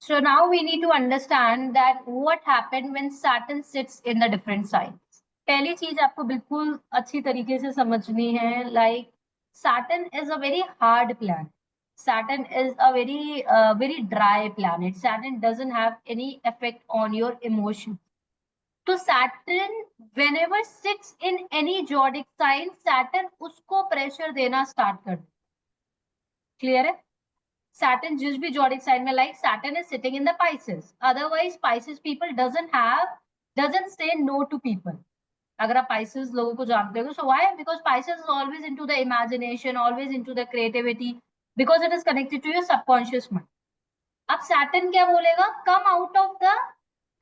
So now we need to understand that what happened when Saturn sits in the different signs. पहली चीज आपको बिल्कुल अच्छी तरीके से समझनी है, like Saturn is a very hard planet. Saturn is a very dry planet. Saturn doesn't have any effect on your emotions. तो Saturn whenever sits in any zodiac sign, Saturn उसको pressure देना start कर देता है. Clear है? Saturn जिस भी zodiac sign में, like Saturn is sitting in the Pisces. Otherwise Pisces people doesn't say no to people. अगर आप Pisces लोगों को जानते हो, so why? Because Pisces is always into the imagination, always into the creativity, because it is connected to your subconscious mind. अब Saturn क्या बोलेगा?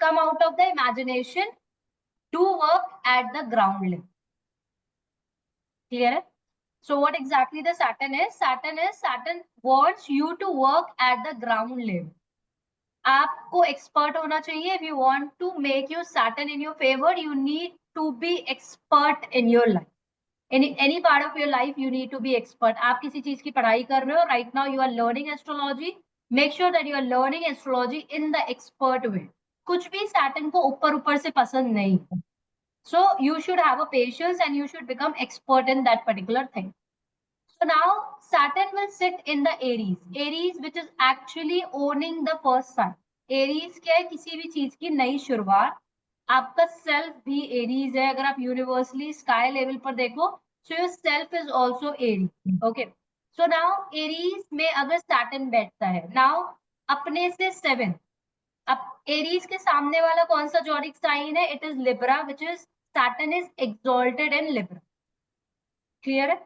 Come out of the imagination, do work at the ground level. Clear है? So what exactly the Saturn is? Saturn wants you to work at the ground level. आपको expert होना चाहिए. If you want to make your Saturn in your favor, you need to be expert in your life. In any part of your life, you need to be expert. आप किसी चीज की पढ़ाई कर रहे हो, right now you are learning astrology. Make sure that you are learning astrology in the expert way. कुछ भी Saturn को ऊपर से पसंद नहीं है. So you should have a patience and you should become expert in that particular thing. So now Saturn will sit in the Aries, which is actually owning the first sign. Aries क्या है? किसी भी चीज की नई शुरुआत. आपका self भी एरीज है. अगर आप यूनिवर्सली स्काई लेवल पर देखो, so your self is also Aries. Okay. So now Aries में अगर Saturn बैठता है, now अपने से 7. अब एरीज के सामने वाला कौन सा जोडिक साइन है? It is Libra, which is Saturn is exalted in Libra. Clear है?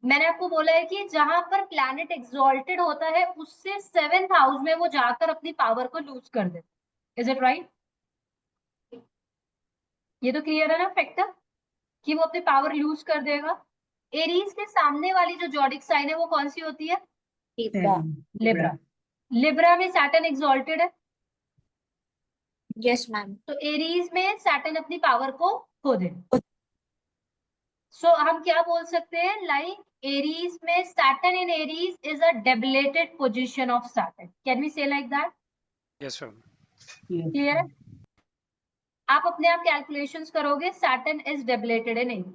मैंने आपको बोला है कि जहां पर प्लैनेट एक्सॉल्टेड होता है, उससे 7th हाउस में वो जाकर अपनी पावर को लूज कर देता है. Is it right? ये तो क्लियर है ना फैक्टर, कि वो अपनी पावर लूज कर देगा. एरीज के सामने वाली जो जोडिक साइन है वो कौन सी होती है? लिब्रा. लिब्रा में सैटर्न एक्सॉल्टेड है. Yes ma'am. तो एरीज में सैटर्न अपनी पावर को खो दे. सो हम क्या बोल सकते हैं? लाइक एरीज में Saturn in Aries is a debilitated position of Saturn. Can we say like that? Yes ma'am. Clear है? आप अपने आप कैलकुलेशंस करोगे, Saturn is debilitated in Aries.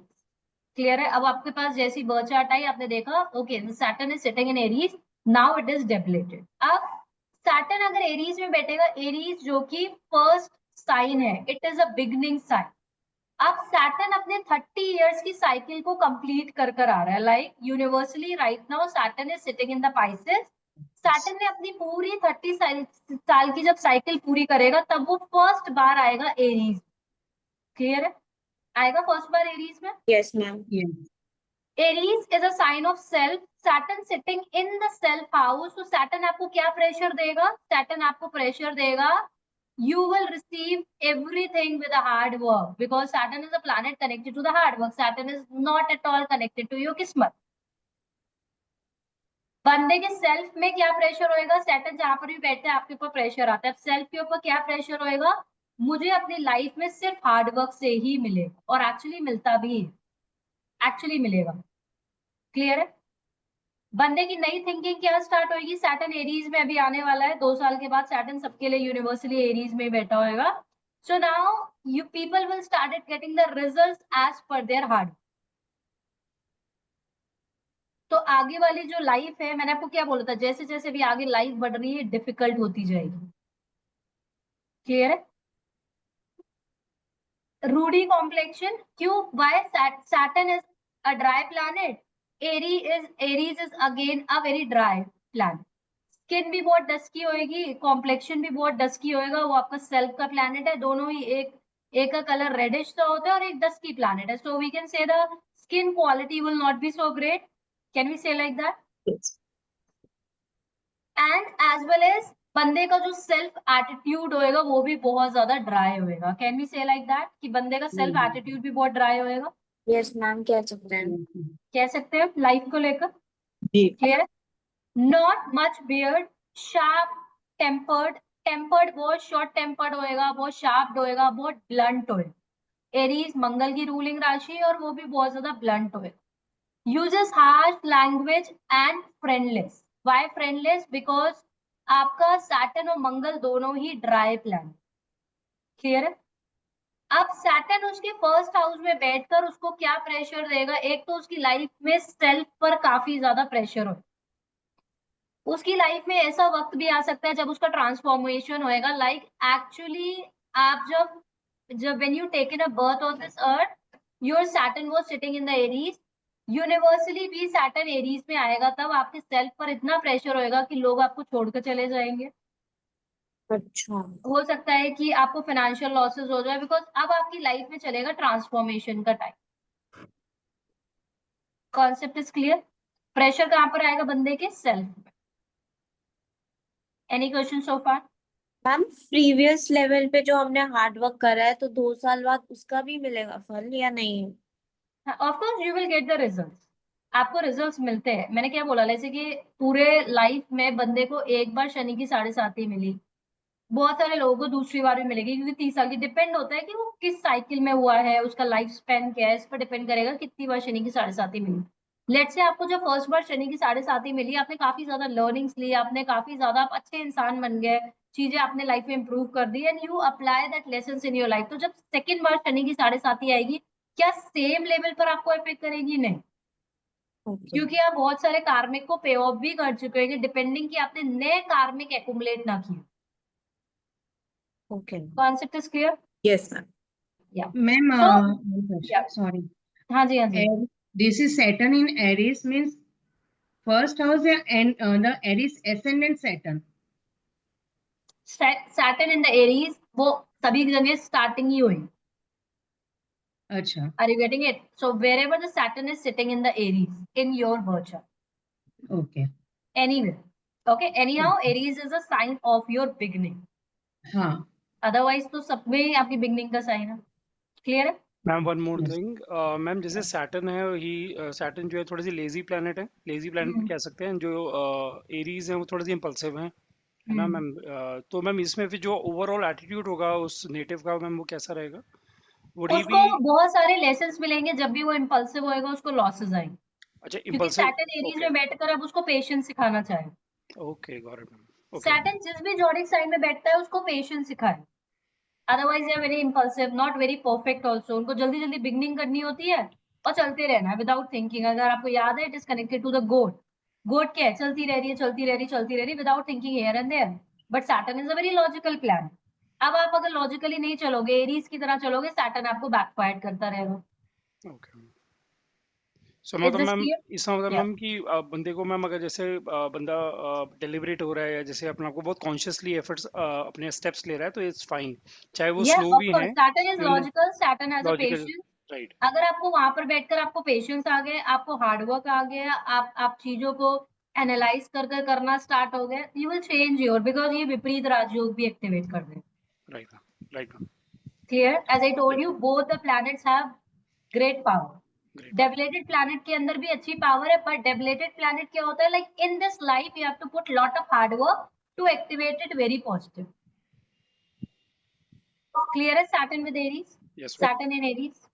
Clear है? अब आपके पास जैसी बर्थ चार्ट आई, आपने देखा okay Saturn is sitting in Aries, now it is debilitated. अब सैटर्न अगर एरीज में बैठेगा, एरीज जो कि फर्स्ट साइन है, it is a beginning sign. अब सैटर्न अपने 30 इयर्स की साइकिल को कंप्लीट कर आ रहा है. Like universally right now Saturn is sitting in the Pisces. Saturn ने अपनी पूरी 30 साल की जब साइकिल पूरी करेगा, तब वो फर्स्ट बार आएगा एरीज. क्लियर है? आएगा फर्स्ट बार एरीज में. Yes ma'am. Aries is a sign of self. Saturn sitting in the self house. तो सैटर्न आपको क्या प्रेशर देगा? सैटर्न आपको प्रेशर देगा, you will receive everything with a hard work, because Saturn is a planet connected to the hard work. Saturn is not at all connected to your किस्मत. बंदे के self में क्या प्रेशर होएगा? Saturn जहां पर भी बैठते हैं आपके ऊपर प्रेशर आता है. सेल्फ के ऊपर क्या प्रेशर होएगा? मुझे अपनी लाइफ में सिर्फ हार्ड वर्क से ही मिलेगा. और एक्चुअली मिलता भी है, एक्चुअली मिलेगा. क्लियर है? बंदे की नई थिंकिंग क्या स्टार्ट होगी? सैटर्न एरीज में अभी आने वाला है. 2 साल के बाद सैटर्न सबके लिए यूनिवर्सली एरीज में बैठा होगा. So now you people will started getting the results as per their hard. तो आगे वाली जो लाइफ है, मैंने आपको क्या बोला था, जैसे जैसे भी आगे लाइफ बढ़ रही है, डिफिकल्ट होती जाएगी. क्लियर है? रूडी कॉम्प्लेक्शन क्यों? Why? Saturn is a dry planet. Aries is again a very dry planet. Skin भी बहुत डस्की होएगी, कॉम्प्लेक्शन भी बहुत डस्की होएगा. वो आपका सेल्फ का प्लैनेट है. दोनों ही एक का कलर रेडिश सा होता है और एक डस्की प्लैनेट है. So we can say the skin quality will not be so great. Can we say like that? And as well as बंदे का जो सेल्फ एटीट्यूड होएगा वो भी बहुत ज्यादा ड्राई होएगा. Can we say like that कि बंदे का सेल्फ एटीट्यूड भी बहुत ड्राई होएगा? Yes ma'am. कह सकते हैं. कह सकते हैं लाइफ को लेकर. क्लियर है? Not much beard, sharp tempered. Tempered बहुत शॉर्ट टेम्पर्ड होएगा, बहुत शार्प होएगा, बहुत ब्लंट होएगा. एरीज मंगल की रूलिंग राशि और वो भी बहुत ज्यादा ब्लंट होएगा. Uses harsh language and friendless. Why friendless? Because आपका सैटर्न और मंगल दोनों ही ड्राई प्लैनेट। क्लियर है? अब सैटर्न उसके फर्स्ट हाउस में बैठकर उसको क्या प्रेशर देगा? एक तो उसकी लाइफ में सेल्फ पर काफी ज्यादा प्रेशर हो, उसकी लाइफ में ऐसा वक्त भी आ सकता है जब उसका ट्रांसफॉर्मेशन होएगा। लाइक एक्चुअली आप जब when you taken a birth on this earth, your Saturn was sitting in the Aries. Universally भी सैटर्न एरीज में आएगा, तब आपके सेल्फ पर इतना प्रेशर होएगा कि लोग आपको छोड़कर चले जाएंगे। अच्छा। हो सकता है कि आपको फाइनेंशियल लॉसेस हो जाए, बिकॉज अब आपकी लाइफ में चलेगा ट्रांसफॉर्मेशन का time. Concept is clear? Pressure कहां पर आएगा? बंदे के सेल्फ में। एनी क्वेश्चन सो फार? मैम प्रीवियस लेवल पे जो हमने हार्ड वर्क करा है तो 2 साल बाद उसका भी मिलेगा फल या नहीं? Of course you will get the results. आपको रिजल्ट्स मिलते हैं। मैंने क्या बोला, जैसे कि पूरे लाइफ में बंदे को एक बार शनि की 7.5 मिली, बहुत सारे लोगों को दूसरी बार भी मिलेगी, क्योंकि 30 साल की डिपेंड होता है कि वो किस साइकिल में हुआ है, उसका लाइफ स्पेन क्या है, इस पर डिपेंड करेगा कितनी बार शनि की 7.5 मिली। लेट से आपको जब फर्स्ट बार शनि की 7.5 मिली, आपने काफी ज्यादा लर्निंग्स ली, आपने काफी ज्यादा, आप अच्छे इंसान बन गए, चीजें आपने लाइफ में इंप्रूव कर दी, and you apply that lesson in your life. तो जब सेकेंड बार शनि की 7.5 आएगी, क्या सेम लेवल पर आपको इफेक्ट करेगी? नहीं, ओके। क्योंकि आप बहुत सारे कार्मिक को पे ऑफ भी कर चुके हैं, डिपेंडिंग कि आपने नए कार्मिक एक्युमुलेट ना किए। Okay. Concept is clear? Yes, ma'am. या Ma'am, सो one question. या Sorry. हाँ जी, हाँ जी। This is Saturn in Aries means first house and the Aries ascendant Saturn. Saturn in the Aries, वो सभी जगह स्टार्टिंग ही हुई। अच्छा. Are you getting it? So wherever the Saturn is sitting in the Aries in your birth chart, Okay. anywhere, okay, anyhow Aries is a sign of your beginning, हाँ. otherwise तो सब में ही आपकी बिगनिंग का sign है। Clear है? Ma'am one more Yes. Thing ma'am, जैसे Saturn है ही सैटर्न जो है थोड़ी सी लेजी प्लैनेट है, लेजी प्लैनेट भी कह सकते हैं। जो एरीज हैं वो थोड़ी सी इम्पल्सिव हैं, है ना मैम? तो मैम इसमें फिर जो ओवरऑल एटीट्यूड होगा उस नेटिव का मैम, वो कैसा रहेगा? वुड ही उसको बी बहुत सारे लेसन्स मिलेंगे। जब भी वो इम्पल्सिव होएगा उसको लॉसेस आएंगे, अच्छा क्योंकि इम्पल्सिव? सैटर्न एरीज ओके में बैठकर अब उसको पेशेंस सिखाना चाहे। Okay, got it ma'am. Okay Saturn जिस भी जॉडिक साइन में बैठता है उसको पेशेंस सिखाए। Otherwise they are very impulsive, not very perfect also. उनको जल्दी जल्दी बिगनिंग करनी होती है और चलते रहना है विदाउट थिंकिंग। अगर आपको याद है, it is connected to the goat. Goat क्या है? चलती रह रही है, चलती रह रही, चलती रह रही, without thinking here and there. But Saturn is a very logical plan. अब आप अगर लॉजिकली नहीं चलोगे, एरीज की तरह चलोगे, सैटर्न आपको बैकफायर करता रहेगा। ओके। सो इज मतलब दिस मैम, क्लियर? इसका मतलब या मैम कि बंदे को मैम, अगर जैसे बंदा डिलिबरेट हो रहा है या जैसे अपने आप को बहुत कॉन्शियसली एफर्ट्स अपने स्टेप्स ले रहा है, तो इट्स फाइन, चाहे वो या स्लो ऑफ भी कोर्स हैं। Saturn is logical, Saturn has a logical, patience. Right. अगर आपको वहां पर बैठकर आपको पेशेंस आ गए, आपको हार्डवर्क आ गया, आप चीजों को एनालाइज कर कर करना स्टार्ट हो गए, you will change your, because ये विपरीत राजयोग भी एक्टिवेट कर दे। Right right ma'am. Clear? As I told you, both the planets have great power. Great. Debilitated planet के अंदर भी अच्छी पावर है, बट डेबिलेटेड प्लैनेट क्या होता है? Like in this life you have to put lot of hard work to activate it very positive. Clear है? Saturn with Aries, yes. Saturn in Aries,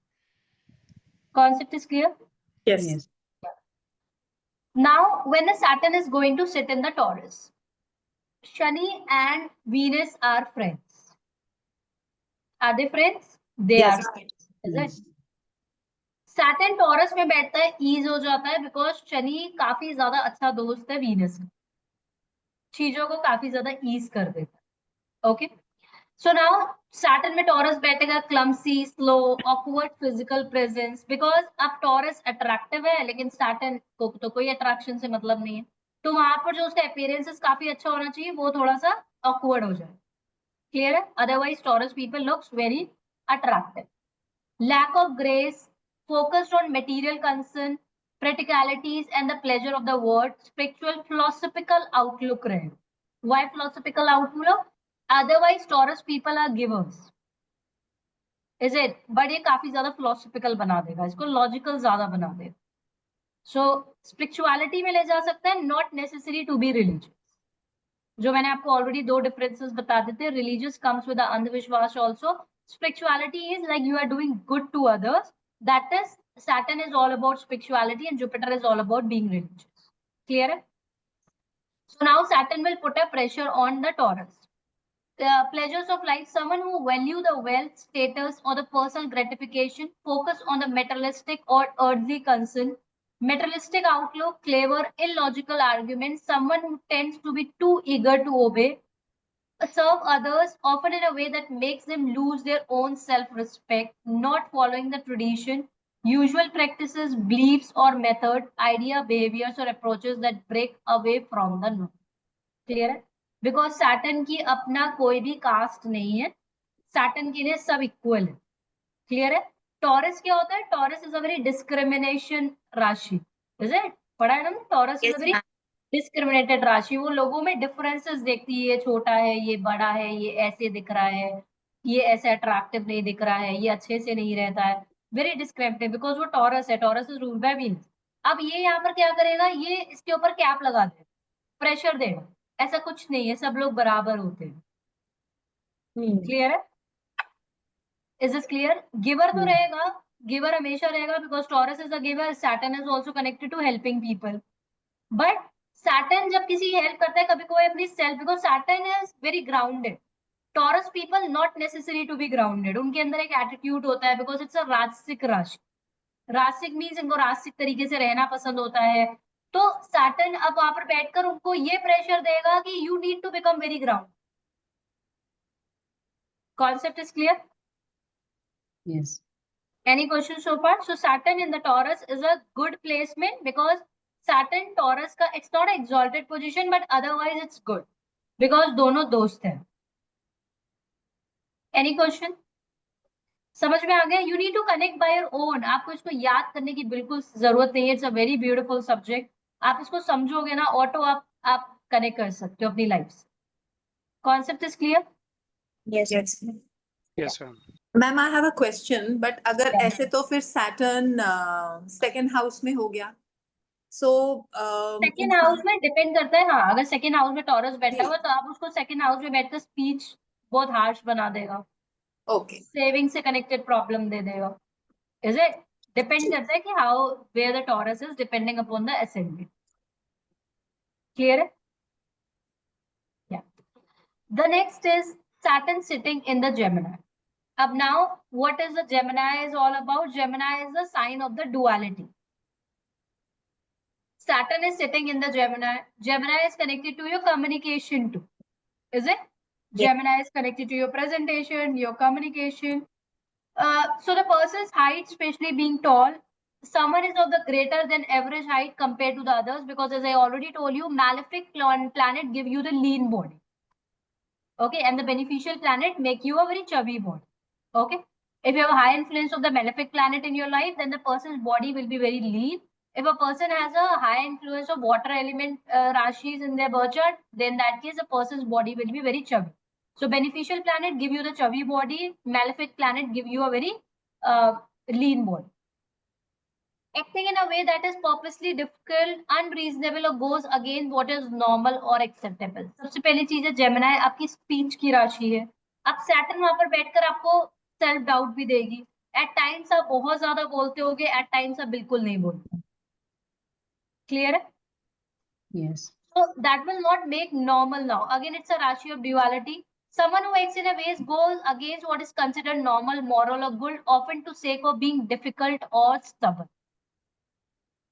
concept is clear? Yes. Yes. Now when the Saturn is going to sit in the Taurus, Shani and Venus are friends. Are they friends? They Yes. are friends, is it? Saturn Taurus में बैठता है, ease हो जाता है, because Shani काफी ज्यादा अच्छा दोस्त है वीनस का, चीजों को काफी ज्यादा ईज कर देता है। ओके, सो नाउ सैटर्न में टॉरस बैठेगा, clumsy, slow, awkward physical presence, because अब टॉरस अट्रैक्टिव है, लेकिन सैटर्न को तो कोई अट्रैक्शन से मतलब नहीं है, तो वहां पर जो उसका अपीयरेंसेस काफी अच्छा होना चाहिए, वो थोड़ा सा ऑकवर्ड हो जाए। क्लियर है? Otherwise Taurus people looks very attractive. Lack of grace, focused on material concern, practicalities and the pleasure of the world, spiritual philosophical outlook रहे। Why philosophical outlook? Otherwise Taurus people are givers, is it? But ये काफी ज्यादा philosophical बना देगा, इसको logical ज्यादा बना देगा। So spirituality में ले जा सकता है, not necessary to be religious। जो मैंने आपको ऑलरेडी दो डिफरेंसेस बता देते, रिलीजियस कम्स विद अंधविश्वास also, spirituality is like you are doing good to others, that is Saturn is all about spirituality and Jupiter is all about being religious. Clear है? So now Saturn will put a pressure on the Taurus. The pleasures of life, someone who value the wealth, status, or the personal gratification, focus on the materialistic or earthly concern, materialistic outlook, clever, illogical arguments, someone who tends to be too eager to obey, serve others, often in a way that makes them lose their own self-respect, not following the tradition, usual practices, beliefs, or method, idea, behaviors, or approaches that break away from the norm. Clear है? Because Saturn की अपना कोई भी cast नहीं है, Saturn के लिए सब इक्वल है. क्लियर है? टॉरस क्या होता है? Taurus is a very discrimination rashi. Is it? पढ़ा है ना? Taurus is a Yes, very ma'am. Discriminated rashi. वो लोगों में डिफरेंसेस देखती है, ये छोटा है, ये बड़ा है, ये ऐसे दिख रहा है, ये ऐसे अट्रैक्टिव नहीं दिख रहा है, ये अच्छे से नहीं रहता है. वेरी डिस्क्रिमिनेटिव बिकॉज वो टॉरस है. Taurus is ruled by Venus. अब ये यहाँ पर क्या करेगा? ये इसके ऊपर कैप लगा दे, प्रेशर देगा. ऐसा कुछ नहीं है, सब लोग बराबर होते हैं. क्लियर है? Is this clear? गिवर तो रहेगा, गिवर हमेशा रहेगा because Taurus is a giver. Saturn is also connected to helping people. But Saturn जब किसी हेल्प करता है, कभी कोई अपनी self, because Saturn is very grounded. Taurus people not necessary to be grounded. उनके अंदर एक एटीट्यूड होता है बिकॉज इट्स अ राजसिक राशि. राजसिक मीन्स इनको राजसिक तरीके से रहना पसंद होता है. तो सैटर्न अब वहां पर बैठकर उनको ये प्रेशर देगा कि you need to become very ground. Concept is clear? Yes. Any questions so far? So Saturn in the Taurus is a good placement because Saturn Taurus का it's not an exalted position but otherwise it's good because दोनों दोस्त हैं. Any question? समझ में आ गया? You need to connect by your own. आपको इसको याद करने की बिल्कुल जरूरत नहीं है. It's a very beautiful subject. आप इसको समझोगे ना, ऑटो आप कनेक्ट कर सकते हो अपनी लाइफ से. Concept is clear? Yes. Yes, ma'am. Ma'am I have a question. But अगर Yeah. ऐसे तो फिर सैटर्न सेकंड हाउस में हो गया. सो सेकेंड हाउस में डिपेंड करता है. हाँ, अगर सेकेंड हाउस में टॉरस बैठा हुआ तो आप उसको सेकेंड हाउस में बैठकर स्पीच बहुत हार्श बना देगा. ओके. सेविंग से कनेक्टेड प्रॉब्लम दे देगा. Is it? डिपेंड करता है कि how where the Taurus is depending upon the ascendant. Clear है? Yeah. The next is Saturn sitting in the Gemini. अब now what is the Gemini is all about? Gemini is the sign of the duality. Saturn is sitting in the Gemini. Gemini is connected to your communication too. Is it? Yes. Gemini is connected to your presentation, your communication. So the person's height, especially being tall, someone is of the greater than average height compared to the others because as I already told you, malefic planet give you the lean body. Okay, and the beneficial planet make you a very chubby body. Okay, if you have a high influence of the malefic planet in your life, then the person's body will be very lean. If a person has a high influence of water element rashis in their birth chart, then in that case, a person's body will be very chubby. So beneficial planet give you the chubby body, malefic planet give you a very lean body. Acting in a way that is purposely difficult, unreasonable or goes against what is normal or acceptable. सबसे पहली चीज है Gemini आपकी speech की राशि है. अब Saturn वहां पर बैठकर आपको सेल्फ डाउट भी देगी. एट टाइम्स आप बहुत ज्यादा बोलते होगे, एट टाइम्स आप बिल्कुल नहीं बोलते. क्लियर है? Yes. So that will not make normal now. Again, it's a rashi of duality. Someone who acts in a way goes against what is considered normal, moral, or good, often to sake of being difficult or stubborn.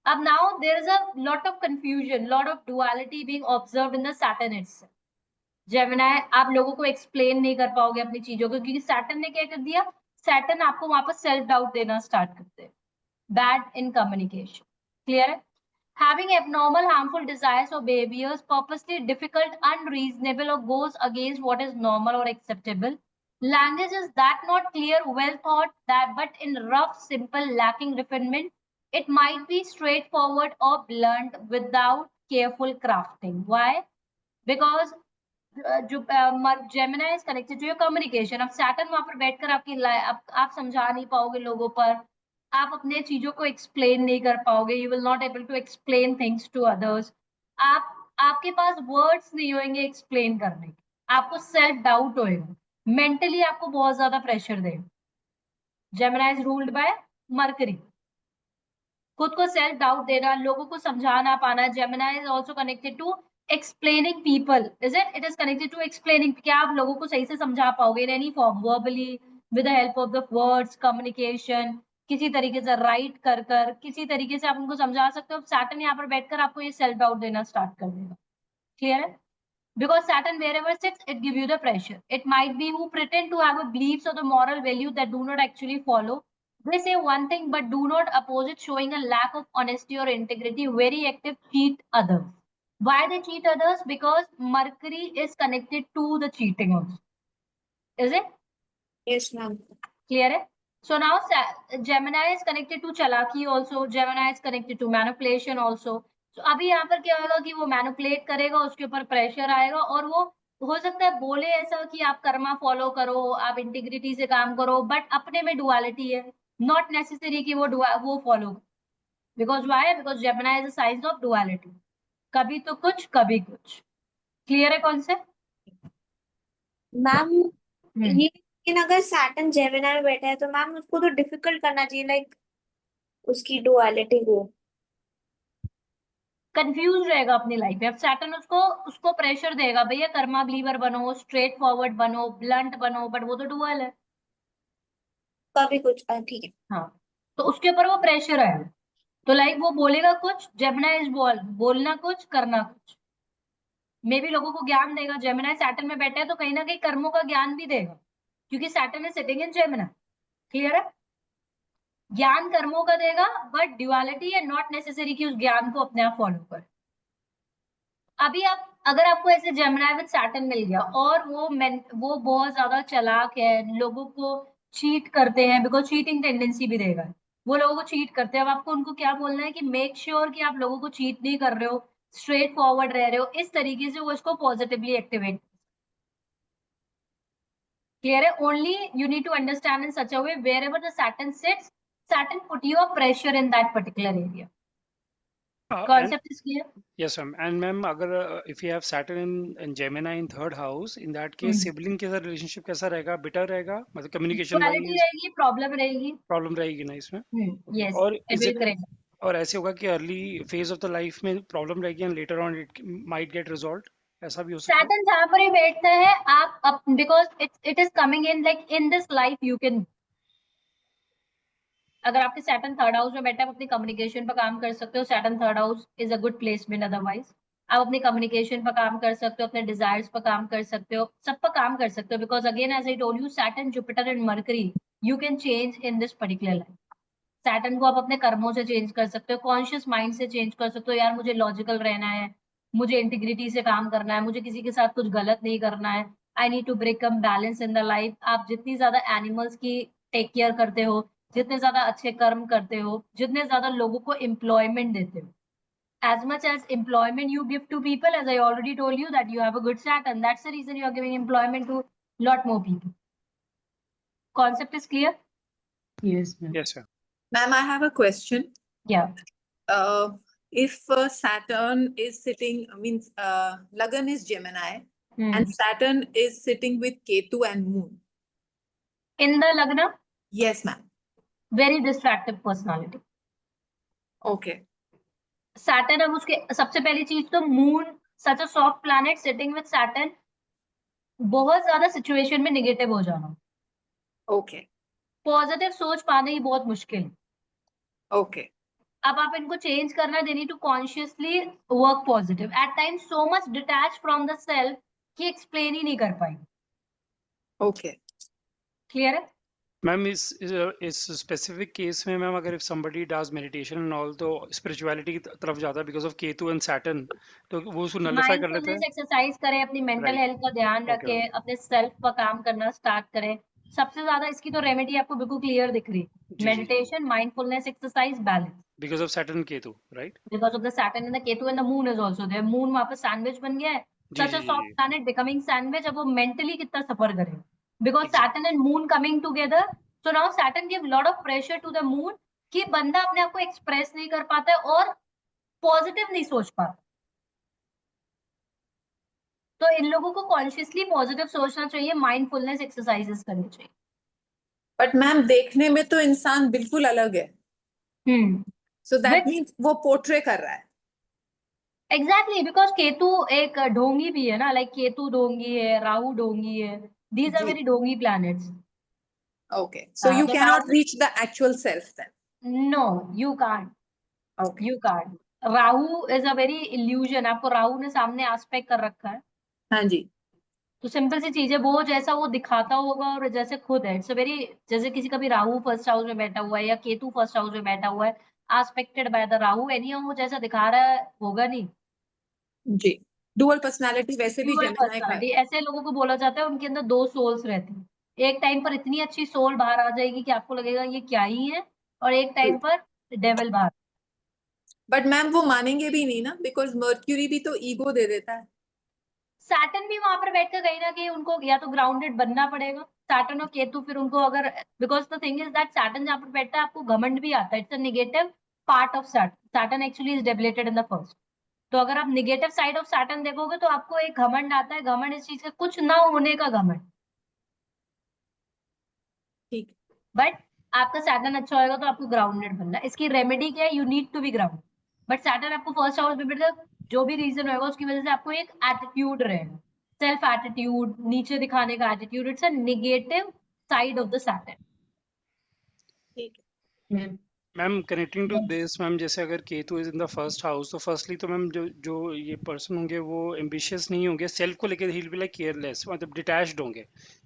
Now there is a lot of confusion, lot of duality being observed in the Saturn itself. Gemini, आप लोगों को explain नहीं कर पाओगे अपनी चीजों को क्योंकि Saturn ने क्या कर दिया? Saturn आपको वहां पर self doubt देना start करते हैं. Bad in communication. Clear है? Having abnormal, harmful desires or behaviors, purposely difficult, unreasonable, or goes against what is normal or acceptable. Language is that not clear, well thought, that but in rough, simple, lacking refinement. It might be straightforward or blunt without careful crafting. Why? Because Gemini is connected to your communication. अब Saturn वहां पर बैठकर आप समझा नहीं पाओगे लोगों पर. आप अपने चीजों को एक्सप्लेन नहीं कर पाओगे. You will not able to explain things to others. आपके पास वर्ड्स नहीं होंगे एक्सप्लेन करने के. आपको सेल्फ डाउट होएगा. मेंटली आपको बहुत ज्यादा प्रेशर देगा. Gemini is ruled by mercury. खुद को सेल्फ डाउट देना, लोगों को समझा ना पाना. Gemini is also connected to explaining people, is it? It is connected to explaining. क्या आप लोगों को सही से समझा पाओगे in any form, verbally, with the help of the words, communication, किसी तरीके से write कर किसी तरीके से आप उनको समझा सकते हो. Saturn यहाँ पर बैठकर आपको ये self doubt देना start कर देगा. Clear है? Because Saturn wherever sits, it gives you the pressure. It might be who pretend to have a beliefs or the moral value that do not actually follow. They say one thing but do not oppose it, showing a lack of honesty or integrity. Very active, cheat others. Why they cheat others? Because Mercury is connected to the cheating also. Is it? Yes, ma'am. Clear है? So now Gemini is connected to Chalaki also. Gemini is connected to manipulation also. So अभी यहाँ पर क्या होगा कि वो manipulate करेगा, उसके ऊपर प्रेशर आएगा और वो हो सकता है बोले ऐसा कि आप कर्मा फॉलो करो, आप इंटीग्रिटी से काम करो, बट अपने में डुअलिटी है. नॉट नेसेसरी कि वो follow, because why? Because Gemini is a science of duality. कभी तो कुछ कभी कुछ. क्लियर है कॉन्सेप्ट? मैम ये लेकिन अगर सैटर्न जेमिनी में बैठा है तो मैम उसको तो डिफिकल्ट करना चाहिए, लाइक उसकी डुअलिटी को. कंफ्यूज रहेगा अपनी लाइफ में. अब सैटर्न उसको प्रेशर देगा, भैया कर्मा बिलीवर बनो, स्ट्रेट फॉरवर्ड बनो, ब्लंट बनो, बट वो तो डुअल है. कभी कुछ ठीक है. हाँ, तो उसके ऊपर वो प्रेशर है. तो लाइक वो बोलेगा कुछ, जेमिनी इज बोलना कुछ, करना कुछ. मे भी लोगों को ज्ञान देगा. जेमिनी सैटर्न में बैठा है तो कहीं ना कहीं कर्मों का ज्ञान भी देगा, क्योंकि Saturn is sitting in Gemini. Clear है? ज्ञान कर्मों का देगा, बट ड्युअलिटी है, नॉट नेसेसरी कि उस ज्ञान को अपने आप फॉलो कर. अभी अगर आपको ऐसे जेमिनी विद सैटर्न मिल गया और वो बहुत ज्यादा चालाक है, लोगों को चीट करते हैं, बिकॉज चीटिंग टेंडेंसी भी रहेगा, वो लोगों को चीट करते हैं. अब आपको उनको क्या बोलना है कि मेक श्योर कि आप लोगों को चीट नहीं कर रहे हो, स्ट्रेट फॉरवर्ड रह रहे हो. इस तरीके से वो इसको पॉजिटिवली एक्टिवेट. क्लियर है? Only you need to understand in such a way wherever the Saturn sits, Saturn put you a pressure in that particular area. Concept is clear? Yes, ma'am. And ma'am, अगर if you have Saturn in Gemini in third house, in that case, sibling के साथ relationship कैसा रहेगा? Bitter रहेगा? मतलब communication Duality wise रहेगी, problem रहेगी. problem रहेगी ना इसमें? Yes, और it is will it करेगा. और ऐसे होगा कि early phase of the life में problem रहेगी and later on it might get resolved? ऐसा भी हो सकता है? Saturn जहाँ पर ही बैठता है, आप because it is coming in like in this life you can. अगर आपके सैटर्न थर्ड हाउस में बैठा है, आप अपनी कम्युनिकेशन पर काम कर सकते हो. Saturn third house is a good placement. Otherwise आप अपनी कम्युनिकेशन पर काम कर सकते हो, अपने डिजायर्स पर काम कर सकते हो, सब पर काम कर सकते हो. Because again as I told you, Saturn, Jupiter and Mercury, you can change in this particular life. Saturn को आप अपने कर्मों से चेंज कर सकते हो, कॉन्शियस माइंड से चेंज कर सकते हो. यार मुझे लॉजिकल रहना है, मुझे इंटीग्रिटी से काम करना है, मुझे किसी के साथ कुछ गलत नहीं करना है. I need to break come balance in the life. आप जितनी ज्यादा एनिमल्स की टेक केयर करते हो, जितने ज्यादा अच्छे कर्म करते हो, जितने ज्यादा लोगों को एम्प्लॉयमेंट देते हो, as much as employment you give to people, as I already told you that you have a good Saturn, that's the reason you are giving employment to lot more people. Concept is clear? Yes, ma'am. Yes, sir. Ma'am, I have a question. Yeah. If Saturn is sitting, means Lagan is Gemini, and Saturn is sitting with Ketu and Moon. In the Lagna? Yes, ma'am. Very distractive personality. Okay. Saturn, अब उसके सबसे पहली चीज तो moon, such a soft planet sitting with Saturn, बहुत ज्यादा situation में negative हो जाना. Okay. पॉजिटिव सोच पाना ही बहुत मुश्किल है. Okay. अब आप इनको चेंज करना, they need to consciously work positive. At times so much detach from the self कि एक्सप्लेन ही नहीं कर पाएंगे. Okay. क्लियर है? मैम इस स्पेसिफिक केस में मैम, अगर if somebody does meditation and all, तो स्पिरिचुअलिटी की तरफ जाता है because of Ketu and Saturn, तो वो उसको नलिफाई कर लेते हैं. माइंडफुलनेस एक्सरसाइज करें, अपनी मेंटल Right. हेल्थ का ध्यान Okay, रखें, ma'am. अपने सेल्फ पर काम करना स्टार्ट करें. सबसे ज्यादा इसकी तो रेमेडी आपको बिल्कुल क्लियर दिख रही है. जी, meditation, mindfulness exercise, balance. Because of Saturn Ketu, right? Because of the Saturn and the Ketu and the moon is also there. Moon वहां पर सैंडविच बन गया है. जी, सच अ जी, सॉफ्ट जी. Planet becoming sandwich. अब वो मेंटली कितना सफर करे, because Exactly. Saturn and moon coming together. So now Saturn give lot of pressure to the moon कि बंदा अपने आप को एक्सप्रेस नहीं कर पाता है और पॉजिटिव नहीं सोच पाता. तो इन लोगों को कॉन्शियसली पॉजिटिव सोचना चाहिए, माइंडफुलनेस एक्सरसाइजेस करनी चाहिए. But ma'am, देखने में तो इंसान बिल्कुल अलग है. So that Which- means वो पोर्ट्रे कर रहा है. एग्जैक्टली, बिकॉज केतु एक ढोंगी भी है ना, लाइक केतु ढोंगी है, राहु ढोंगी है, दीज आर जी. वेरी ढोंगी प्लैनेट्स. Okay. So you तो cannot Rahu, reach the actual self then. No you can't, Okay. You can't. Rahu is a very illusion. आपको राहु ने सामने एस्पेक्ट कर रखा है, हाँ जी. तो सिंपल सी चीज है, वो जैसा वो दिखाता होगा और जैसे खुद है, इट्स वेरी, जैसे किसी का भी राहु फर्स्ट हाउस में बैठा हुआ है या केतु फर्स्ट हाउस में बैठा हुआ है, expected by the Rahu, any वो जैसा दिखा रहा है होगा नहीं. जी. Dual personality वैसे भी ड्यूअल Gemini का है. पर्सनालिटी, ऐसे लोगों को बोला जाता है उनके अंदर दो सोल्स रहती हैं. एक टाइम पर इतनी अच्छी सोल बाहर आ जाएगी कि आपको लगेगा ये क्या ही है, और एक टाइम पर डेविल बाहर. बट मैम वो मानेंगे भी नहीं ना, बिकॉज मर्क्यूरी भी तो ईगो दे देता है. सैटर्न भी वहां पर बैठकर कहीं ना कहीं उनको या तो ग्राउंडेड बनना पड़ेगा. सैटर्न और केतु फिर उनको अगर, because the thing is that Saturn जहां पर बैठता है आपको घमंड भी आता है. It's a negative part of Saturn. Saturn actually is debilitated in the first. तो अगर आप निगेटिव साइड ऑफ सैटर्न देखोगे तो आपको एक घमंड आता है. घमंड इस चीज का कुछ ना होने का घमंड. ठीक. बट आपका सैटर्न अच्छा होगा तो आपको ग्राउंडेड बनना है. इसकी रेमेडी क्या है? You need to be ground. But Saturn आपको फर्स्ट हाउस में बैठा, जो भी रीजन होगा उसकी वजह से आपको एक एटीट्यूड रहेगा, सेल्फ एटीट्यूड, नीचे दिखाने का attitude. It's a negative side of the Saturn. ठीक है. Ma'am ma'am connecting to this ma'am, जैसे अगर Ketu is in the first house, तो फर्स्टली तो मैम जो जो ये पर्सन होंगे वो एम्बिशियस नहीं होंगे, सेल्फ को लेकर he will be like careless, मतलब डिटैच्ड होंगे.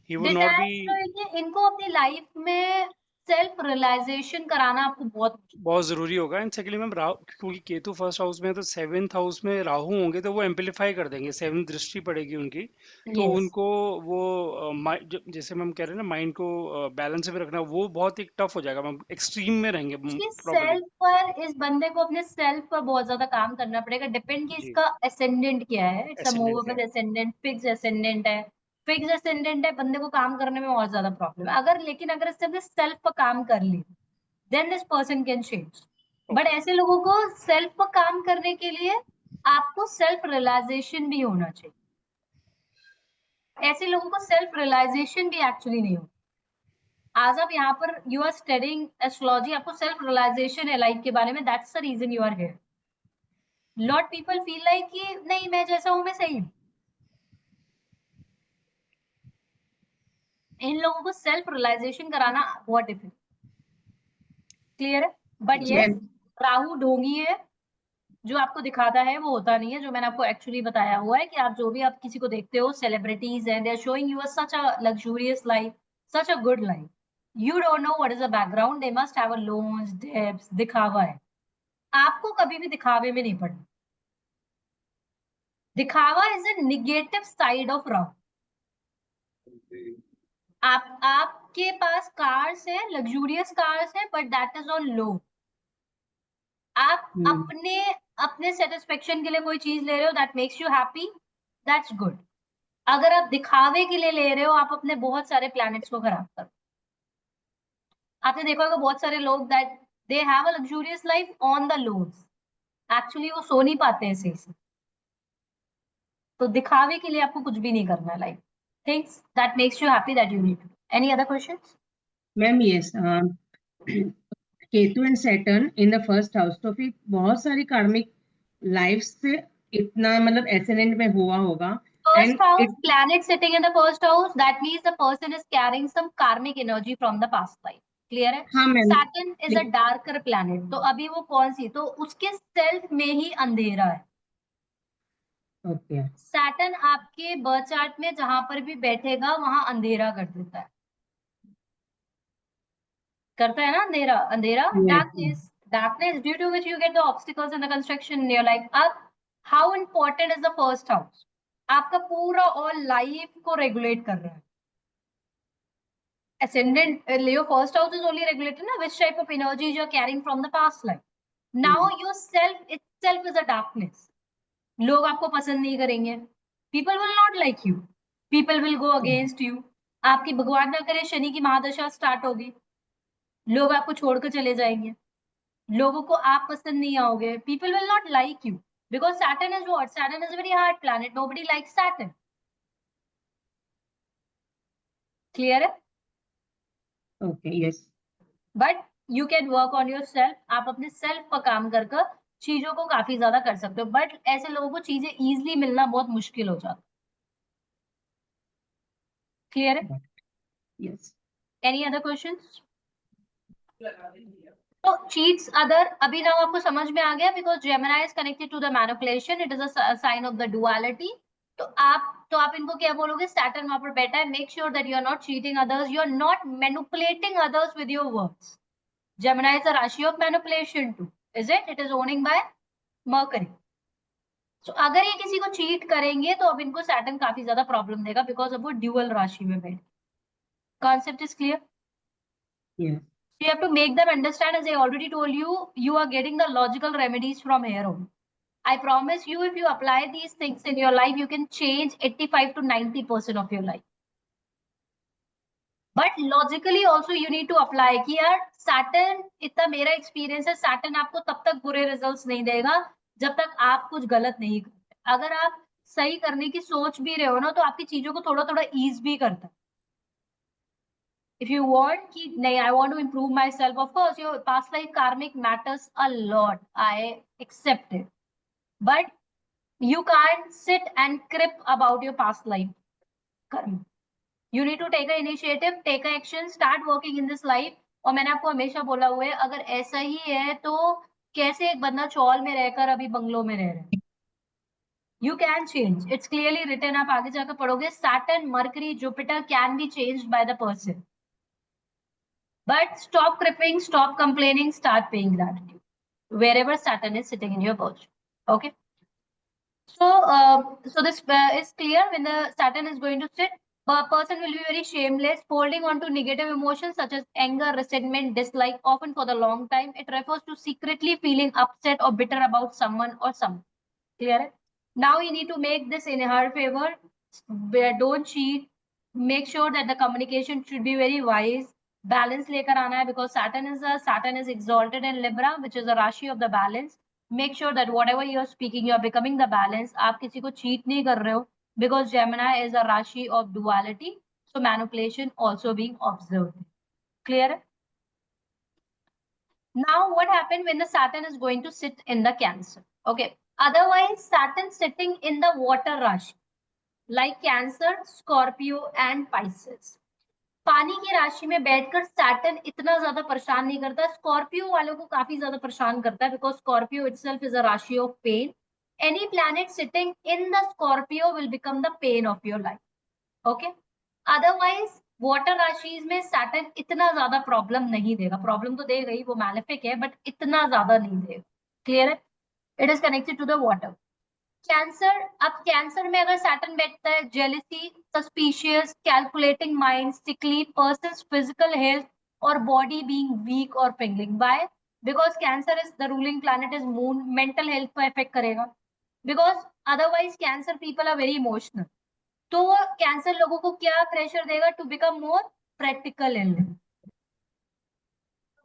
He would not be, detach रहेंगे. इनको अपनी लाइफ में सेल्फ रियलाइजेशन कराना आपको बहुत, बहुत जरूरी होगा. एंड सेकेंडली मैम राहु, क्योंकि केतु फर्स्ट हाउस में है तो सेवेंथ हाउस में राहु होंगे तो वो एम्पलीफाई कर देंगे, सेवेंथ दृष्टि पड़ेगी उनकी. तो यस. उनको वो जैसे मैम कह रहे हैं ना, माइंड को बैलेंस में रखना, वो बहुत एक टफ हो जाएगा मैम, एक्सट्रीम में रहेंगे प्रॉब्लली. सेल्फ पर, इस बंदे को अपने सेल्फ पर बहुत ज्यादा काम करना पड़ेगा. डिपेंड कि जी. इसका असेंडेंट क्या है. इट्स अ एसेंडेंट क्या मूवेबल असेंडेंट, फिक्स असेंडेंट है. फिक्स असेंडेंट है, बंदे को काम करने में और ज्यादा प्रॉब्लम है. अगर लेकिन अगर इसने अपने सेल्फ पर काम कर ली, then this person can change. But okay. ऐसे लोगों को सेल्फ पर काम करने के लिए आपको सेल्फ रियलाइजेशन भी होना चाहिए. ऐसे लोगों को सेल्फ रियलाइजेशन भी एक्चुअली नहीं होता. आज आप यहाँ पर यू आर स्टडिंग एस्ट्रोलॉजी, आपको सेल्फ रियलाइजेशन है लाइफ के बारे में. That's the reason you are here. Lot people feel like कि नहीं, मैं जैसा हूं मैं सही हूं. इन लोगों को सेल्फ रियलाइजेशन कराना बहुत डिफिकल्ट. क्लियर है? But Yes, yes, ma'am Rahu ढोंगी है. जो आपको दिखाता है वो होता नहीं है. जो मैंने आपको एक्चुअली बताया हुआ है कि आप जो भी आप किसी को देखते हो, सेलिब्रिटीज हैं, they are showing you such a luxurious life, such a good life. You don't know what is the background. They must have a loans, debts. दिखावा है. आपको कभी भी दिखावे में नहीं पड़ना. दिखावा is a negative side of Rahu. आपके पास कार्स है, लग्जूरियस कार्स है, but that is on loan. आप अपने अपने सेटिस्फेक्शन के लिए कोई चीज ले रहे हो, that makes you happy, that's good. अगर आप दिखावे के लिए ले रहे हो, आप अपने बहुत सारे प्लैनेट्स को खराब करो. आपने देखा होगा बहुत सारे लोग that they have a luxurious life on the loans. Actually वो सो नहीं पाते हैं सही से. तो दिखावे के लिए आपको कुछ भी नहीं करना है. Life things that makes you happy, that you need. Any other questions? Ma'am yes, Ketu and Saturn in the first house, तो फिर बहुत सारी कार्मिक लाइफ से इतना मतलब एसेंडेंट में हुआ होगा. First and house, it, planet sitting in the first house, that means the person is carrying some karmic energy from the past life. Clear है? हाँ ma'am. Saturn is a darker planet. तो अभी वो कौन सी, तो उसके सेल्फ में ही अंधेरा है. ओके. सैटर्न आपके बर्थ चार्ट में जहां पर भी बैठेगा वहां अंधेरा कर देता है. करता है ना अंधेरा. अंधेरा, darkness. Darkness due to which you get the obstacles in the construction in your life. अब how important is the first house? आपका पूरा और लाइफ को रेगुलेट कर रहा है. Ascendant Leo first house is only regulated na which type of energies you are carrying from the past life. Now yourself itself is a darkness. लोग आपको पसंद नहीं करेंगे. People will not like you. People will go against you. आपकी भगवान ना करे शनि की महादशा स्टार्ट होगी, लोग आपको छोड़कर चले जाएंगे. लोगों को आप पसंद नहीं आओगे. People will not like you because Saturn is what? Saturn is a very hard planet. Nobody likes Saturn. Clear है? Okay. Yes. But you can work on your self. आप अपने सेल्फ पर काम कर चीजों को काफी ज्यादा कर सकते हो, बट ऐसे लोगों को चीजें इजीली मिलना बहुत मुश्किल हो जाता। क्लियर है? Yes. Any other questions? तो cheats other अभी now आपको समझ में आ गया, because Gemini is connected to the manipulation, it is a sign of the duality. तो आप इनको क्या बोलोगे? Saturn वहां पर बैठा है, make sure that you are not cheating others, you are not manipulating others with your words. Gemini is a राशि of manipulation too, is it? It is owning by Mercury. So अगर ये किसी को cheat करेंगे तो अब इनको Saturn काफी ज्यादा प्रॉब्लम देगा, because अब वो ड्यूअल राशि में बैठे। Concept is clear? Yes. You have to make them understand, as I already told you, you are getting the logical remedies from here on. I promise you, if you apply these things in your life, you can change 85 to 90% of your life. But logically also you need to apply कि यार Saturn, इतना मेरा experience है, Saturn आपको तब तक बुरे results नहीं देगा जब तक आप कुछ गलत नहीं करते। अगर आप सही करने की सोच भी रहे हो ना, तो आपकी चीजों को थोड़ा थोड़ा ease भी करता है। If you want कि नहीं, I want to improve myself, of course your past life karmic matters a lot, I accept it, but you can't sit and crib about your past life karma. You need to take an initiative, take an action, start working in this life. और मैंने आपको हमेशा बोला हुआ है, अगर ऐसा ही है तो कैसे एक बंदा चौल में रहकर अभी बंगलों में रह रहा है? You can change. It's clearly written. आप आगे जाकर पढ़ोगे, Saturn, Mercury, Jupiter can be changed by the person. But stop cripping, stop complaining, start paying gratitude wherever Saturn is sitting in your birth. Okay. So this is clear. When the Saturn is going to sit, a person will be very shameless, holding on to negative emotions such as anger, resentment, dislike, often for the long time. It refers to secretly feeling upset or bitter about someone or something. Clear? Now you need to make this in her favor. Don't cheat. Make sure that the communication should be very wise. Balance लेकर आना है, because Saturn is exalted in Libra, which is a rashi of the balance. Make sure that whatever you are speaking, you are becoming the balance. आप किसी को cheat नहीं कर रहे हो, because Gemini is a rashi of duality. So manipulation also being observed. Clear? Now what happened when the Saturn is going to sit in the Cancer? Okay. Otherwise, Saturn sitting in the water rashi, like Cancer, Scorpio and Pisces. पानी की राशि में बैठकर Saturn इतना ज्यादा परेशान नहीं करता। स्कॉर्पियो वालों को काफी ज्यादा परेशान करता है, because Scorpio itself is a rashi of pain. Any planet sitting in the Scorpio will become the pain of your life. Okay, otherwise water rashis में सैटर्न इतना ज्यादा प्रॉब्लम नहीं देगा। प्रॉब्लम तो देगा ही, वो मैलेफिक है, बट इतना ज्यादा नहीं देगा। क्लियर है? It is connected to the water. Cancer, अब कैंसर में अगर सैटर्न बैठता है, jealousy, suspicious, calculating mind, sickly, persons physical health और बॉडी बीइंग वीक और पिंगलिंग। By because cancer is the ruling planet is moon, mental health पर effect करेगा। Because otherwise cancer people are very emotional, तो वो cancer लोगों को क्या प्रेशर देगा? To become more practical in life.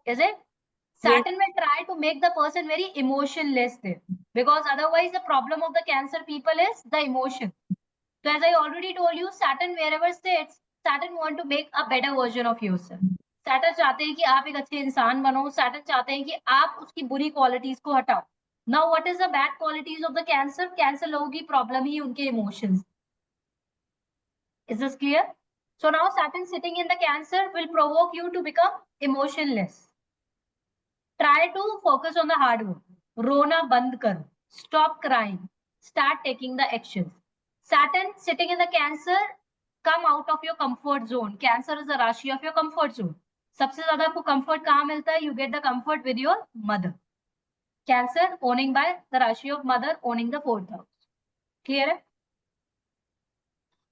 Is it? Saturn will try to make the person very emotionless there, because otherwise the problem of the Cancer people is the emotion. So as I already told you, Saturn wherever sits, Saturn want to make a better version of yourself. Saturn चाहते हैं कि आप एक अच्छे इंसान बनो। Saturn चाहते हैं कि आप उसकी बुरी क्वालिटीज को हटाओ। Now what is the bad qualities of the Cancer? Cancer लोगों की प्रॉब्लम ही उनके emotions. Is this clear? So now Saturn sitting in the Cancer will provoke you to become emotionless. Try to focus on the hard work. रोना बंद करो. Stop crying. Start taking the actions. Saturn sitting in the Cancer, come out of your comfort zone. Cancer is the राशि of your comfort zone. सबसे ज्यादा आपको comfort कहाँ मिलता है? You get the comfort with your mother. Cancer owning by the राशि of mother, owning the 4th house. Clear है?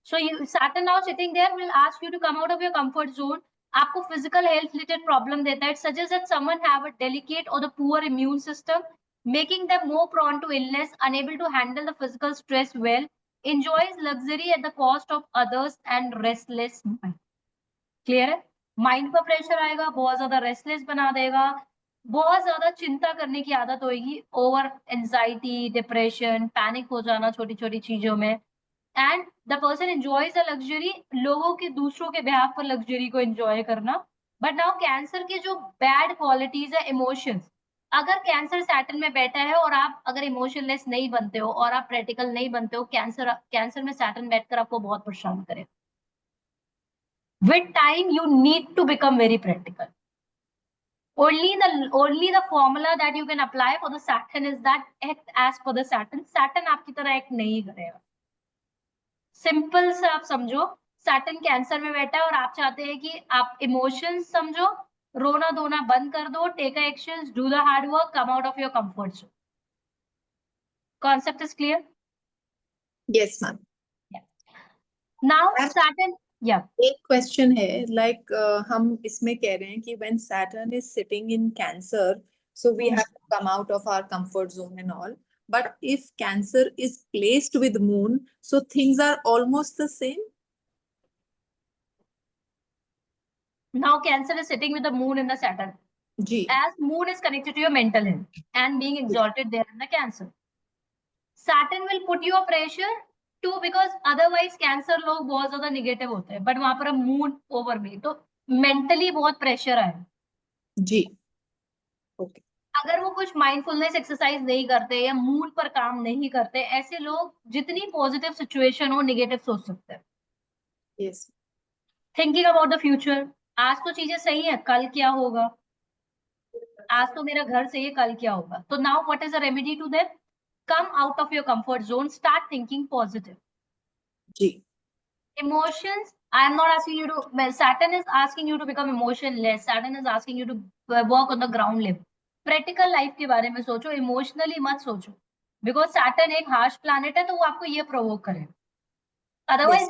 So Saturn now sitting there will ask you to come out of your comfort zone. आपको physical health related problem देता है। Suggest that someone have a delicate और the poor immune system, making them more prone to illness, unable to handle the physical stress well, enjoys luxury at the cost of others and restless mind. Clear है? Mind पर pressure आएगा, बहुत ज्यादा restless बना देगा, बहुत ज्यादा चिंता करने की आदत होगी, ओवर एंजाइटी, डिप्रेशन, पैनिक हो जाना छोटी छोटी चीजों में। And the person enjoys the luxury, लोगों के दूसरों के बिहाफ पर लग्जरी को एंजॉय करना। बट नाउ कैंसर के जो बैड क्वालिटीज है, इमोशंस, अगर कैंसर सैटर्न में बैठा है और आप अगर इमोशनलेस नहीं बनते हो और आप प्रैक्टिकल नहीं बनते हो, कैंसर में सैटर्न बैठकर आपको बहुत परेशान करेगा. With time, you need to become very practical. Only the formula that you can apply for the Saturn is that act as per the Saturn. Saturn आपकी तरह act नहीं करेगा. सिंपल से आप समझो, सैटर्न कैंसर में बैठा है और आप चाहते हैं कि आप इमोशंस समझो, रोना धोना बंद कर दो, take actions, do the hard work, come out of your comfort zone. Concept is clear? Yes, ma'am. Now Ma'am, Saturn, या एक क्वेश्चन है, like हम इसमें कह रहे हैं कि when Saturn is sitting in Cancer, so we have to come out of our comfort zone and all. But if Cancer is placed with Moon, so things are almost the same. now Cancer is sitting with the moon in the Saturn. Ji. As moon is connected to your mental health and being exalted there in the Cancer, Saturn will put you a pressure too, because otherwise Cancer लोग बहुत ज्यादा negative होते हैं, but वहां पर moon over में तो mentally बहुत प्रेशर आए. जी. Okay. अगर वो कुछ माइंडफुलनेस एक्सरसाइज नहीं करते या मूड पर काम नहीं करते, ऐसे लोग जितनी पॉजिटिव सिचुएशन हो नेगेटिव सोच सकते हैं. Yes. Thinking about the future, आज तो चीजें सही है, कल क्या होगा, आज तो मेरा घर सही है, कल क्या होगा. तो now what is the remedy to that? Come out of your comfort zone, start thinking positive. जी. Emotions, I am not asking you to, well, Saturn is asking you to become emotionless. Saturn is asking you to work on the ground level. Practical life के बारे में सोचो, emotionally मत सोचो, because Saturn एक harsh planet है, तो वो आपको ये प्रोवोक करे. Otherwise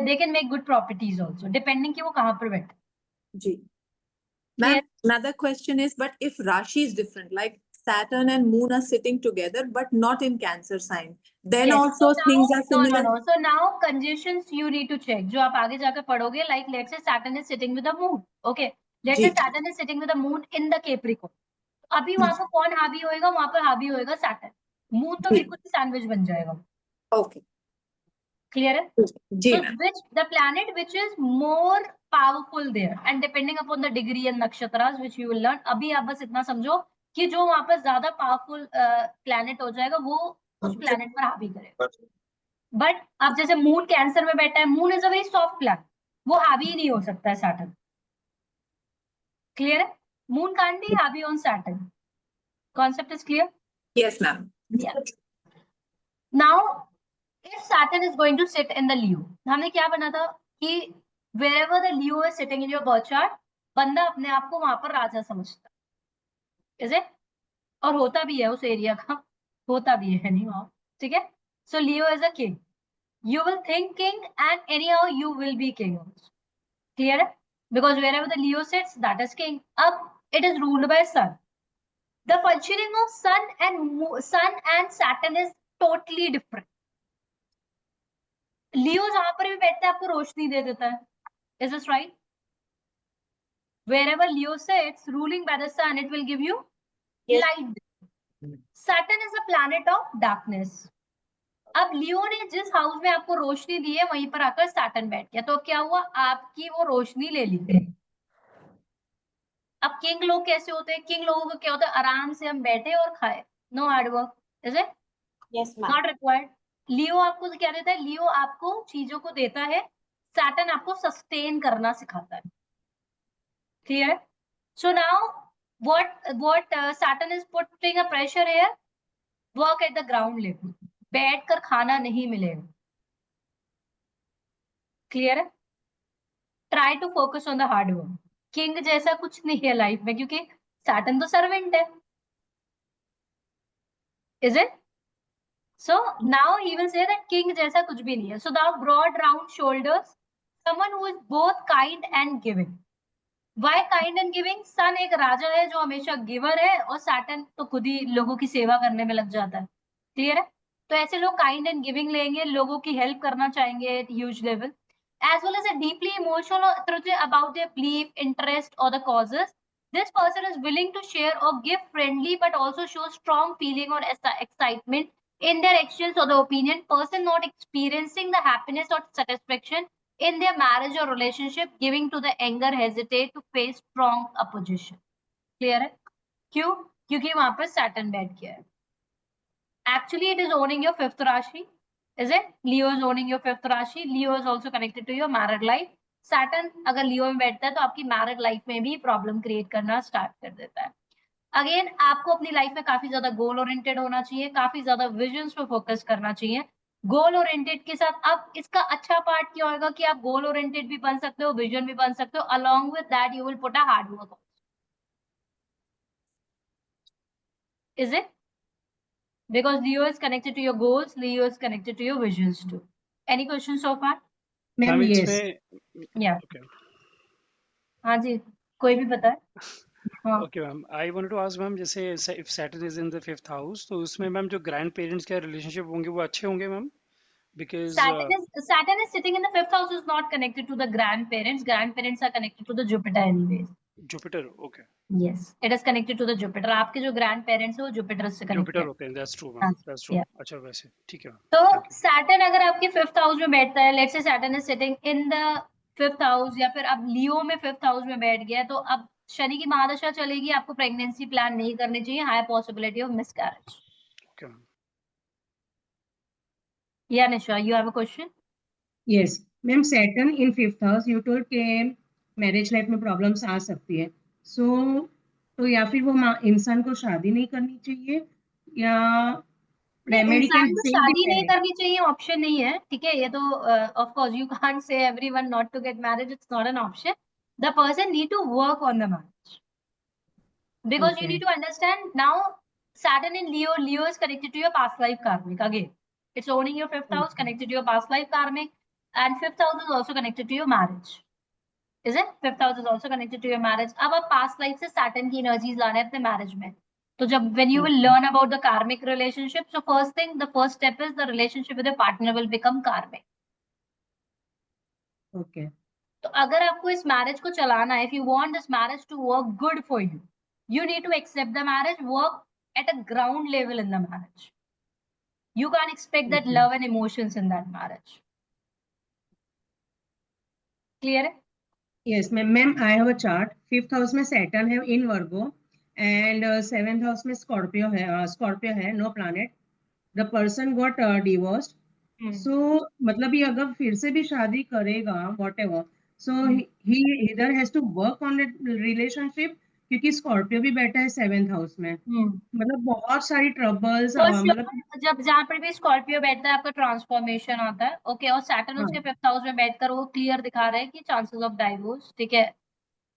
they can make good properties also, depending कि वो कहाँ पर बैठे. जी. Ma'am, another question is, but if Rashi is different, like Saturn and Moon are sitting together, but not in Cancer sign, then Yes. also So things now, are similar. no. So now conjunctions you need to check. जो आप आगे जाकर पढ़ोगे, like let's say Saturn is sitting with the moon. Okay. Let's say ji. Saturn is sitting with the moon in the Capricorn. अभी वहां पर कौन हावी होएगा? वहां पर हावी होएगा सैटर्न. मून तो बिल्कुल सैंडविच बन जाएगा. Okay. क्लियर है? जी So ma'am. which the planet which is more powerful there, and depending upon the degree and nakshatras which you will learn, अभी आप बस इतना समझो कि जो वहां पर ज्यादा पावरफुल प्लैनेट हो जाएगा वो उस प्लैनेट पर हावी करेगा. बट अब जैसे मून कैंसर में बैठा है, moon is a very soft planet, वो हावी ही नहीं हो सकता है सैटर्न. क्लियर है? मून कांट बी हावी on Saturn. Concept is clear? Yes, ma'am. Yeah. Now, if Saturn is going to sit in the Leo, हमने क्या बना था कि wherever the Leo is sitting in your birth chart, बंदा अपने आप को वहां पर राजा समझता है. Is it? और होता भी है उस एरिया का, होता भी है नहीं वहां. ठीक है? So Leo is a king. You will think king and anyhow you will be king also. Clear है? Because wherever the Leo sits, that is king. अब it is ruled by sun. The functioning of sun and Saturn is totally different. लियो जहां पर भी बैठता है आपको रोशनी दे देता है. Is this right? Wherever Leo sits, ruling by the sun, it will give you light. Saturn is a planet of darkness. अब लियो ने जिस हाउस में आपको रोशनी दी है वहीं पर आकर सैटर्न बैठ गया, तो अब क्या हुआ? आपकी वो रोशनी ले ली. अब किंग लोग कैसे होते हैं? किंग लोगों को क्या होता है? आराम से हम बैठे और खाए, no hard work. Is it? Yes, ma'am. Not required. Leo आपको क्या देता है? लियो आपको चीजों को देता है, सैटर्न आपको सस्टेन करना सिखाता है. Clear? So now what Saturn is putting a pressure here, work at the ground level. बैठकर खाना नहीं मिलेगा. क्लियर है? Try to focus on the hard work. King जैसा कुछ नहीं है लाइफ में, क्योंकि सैटर्न तो सर्वेंट है. Is it? So now he will say that king जैसा कुछ भी नहीं है. So the broad round shoulders, someone who is both kind and giving. Why kind and giving? Sun एक राजा है जो हमेशा गिवर है, और सैटर्न तो खुद ही लोगों की सेवा करने में लग जाता है. क्लियर है? तो ऐसे लोग काइंड एंड गिविंग लेंगे, लोगों की हेल्प करना चाहेंगे at huge level, as well as a deeply emotional about their belief, interest or the causes. This person is willing to share or give friendly but also show strong feeling or excitement in their actions or the opinion. Person not experiencing the happiness or satisfaction in their marriage or relationship, giving to the anger, hesitate to face strong opposition. Clear है? क्यों? क्योंकि वहां पर Saturn बैठ गया है. Actually, it is owning your fifth Rashi. Is it? Leo is owning your fifth Rashi. Leo is also connected to your married life. Saturn अगर Leo में बैठता है तो आपकी मैरिड लाइफ में भी प्रॉब्लम क्रिएट करना स्टार्ट कर देता है. अगेन आपको अपनी लाइफ में काफी ज्यादा गोल ओरिएंटेड होना चाहिए, काफी ज्यादा विजन्स पे फोकस करना चाहिए. गोल ओरिएंटेड के साथ अब इसका अच्छा पार्ट क्या होगा कि आप गोल ओरिएंटेड भी बन सकते हो, विजन भी बन सकते हो. Along with that you will put a hard work. Is it? Because Leo is connected to your goals, Leo is connected to your visions too. Any questions so far? Ma'am ma'am yes. इसमें Yeah. Okay हाँ जी, कोई भी बताए. हाँ. Okay ma'am, I wanted to ask ma'am, जैसे if Saturn is in the fifth house, तो उसमें मैम जो ग्रैंड पेरेंट्स के रिलेशनशिप होंगे वो अच्छे होंगे ma'am, because Saturn is sitting in the fifth house is not connected to the grandparents. Grandparents are connected to the Jupiter anyways. Jupiter. Okay, Yes, it is connected to the Jupiter. आपके जो grandparents है वो Jupiter से connected Jupiter है. होते हैं. That's true हाँ, ma'am, that's true. yeah. अच्छा, वैसे ठीक है मैम. तो थैंक यू. Saturn अगर आपके फिफ्थ हाउस में बैठता है, let's say Saturn is sitting in the fifth house, या फिर अब लियो में फिफ्थ हाउस में बैठ गया, तो अब शनि की महादशा चलेगी, आपको प्रेगनेंसी प्लान नहीं करनी चाहिए. High possibility of miscarriage. Okay ma'am. या Nisha, you have a question? Yes ma'am, Saturn in fifth house you told के मैरिज लाइफ में प्रॉब्लम्स आ सकती है. सो तो या फिर वो इंसान को शादी नहीं करनी चाहिए, या रेमेडी इंसान कैन को सेव द शादी नहीं पेरेंट. करनी चाहिए ऑप्शन नहीं है, ठीक है. ये तो of course you can't say everyone not to get married, it's not an option. The person need to work on the marriage, because you Okay. need to understand now Saturn in Leo is connected to your past life karmic. Again, it's owning your fifth house, Okay. connected to your past life karmic, and fifth house is also connected to your marriage. Is it? Fifth house is also connected to your marriage. अब आप past life से Saturn की energies लाना है अपने marriage में. तो जब when you will Okay. learn about the karmic relationship, so the first step is the relationship with your partner will become karmic. Okay. तो अगर आपको इस मैरिज को चलाना है, if you want this marriage to work good for you, you need to accept the marriage, work at a ground level in the marriage. You can't expect that Okay. love and emotions in that marriage. Clear? Yes, ma'am, I have a chart. Fifth house में Saturn है in Virgo, and seventh house में Scorpio है, no planet. The person got divorced. So मतलब ये अगर फिर से भी शादी करेगा, whatever, so he either has to work on that relationship, क्योंकि स्कॉर्पियो भी बैठा है सेवेंथ हाउस में. मतलब बहुत सारी ट्रबल्स, मतलब जब जहाँ पर भी स्कॉर्पियो बैठता है आपका ट्रांसफॉर्मेशन आता है. ओके, और सैटर्न उसके फिफ्थ हाउस में बैठकर वो क्लियर दिखा रहा है कि चांसेस ऑफ डाइवोर्स. ठीक है.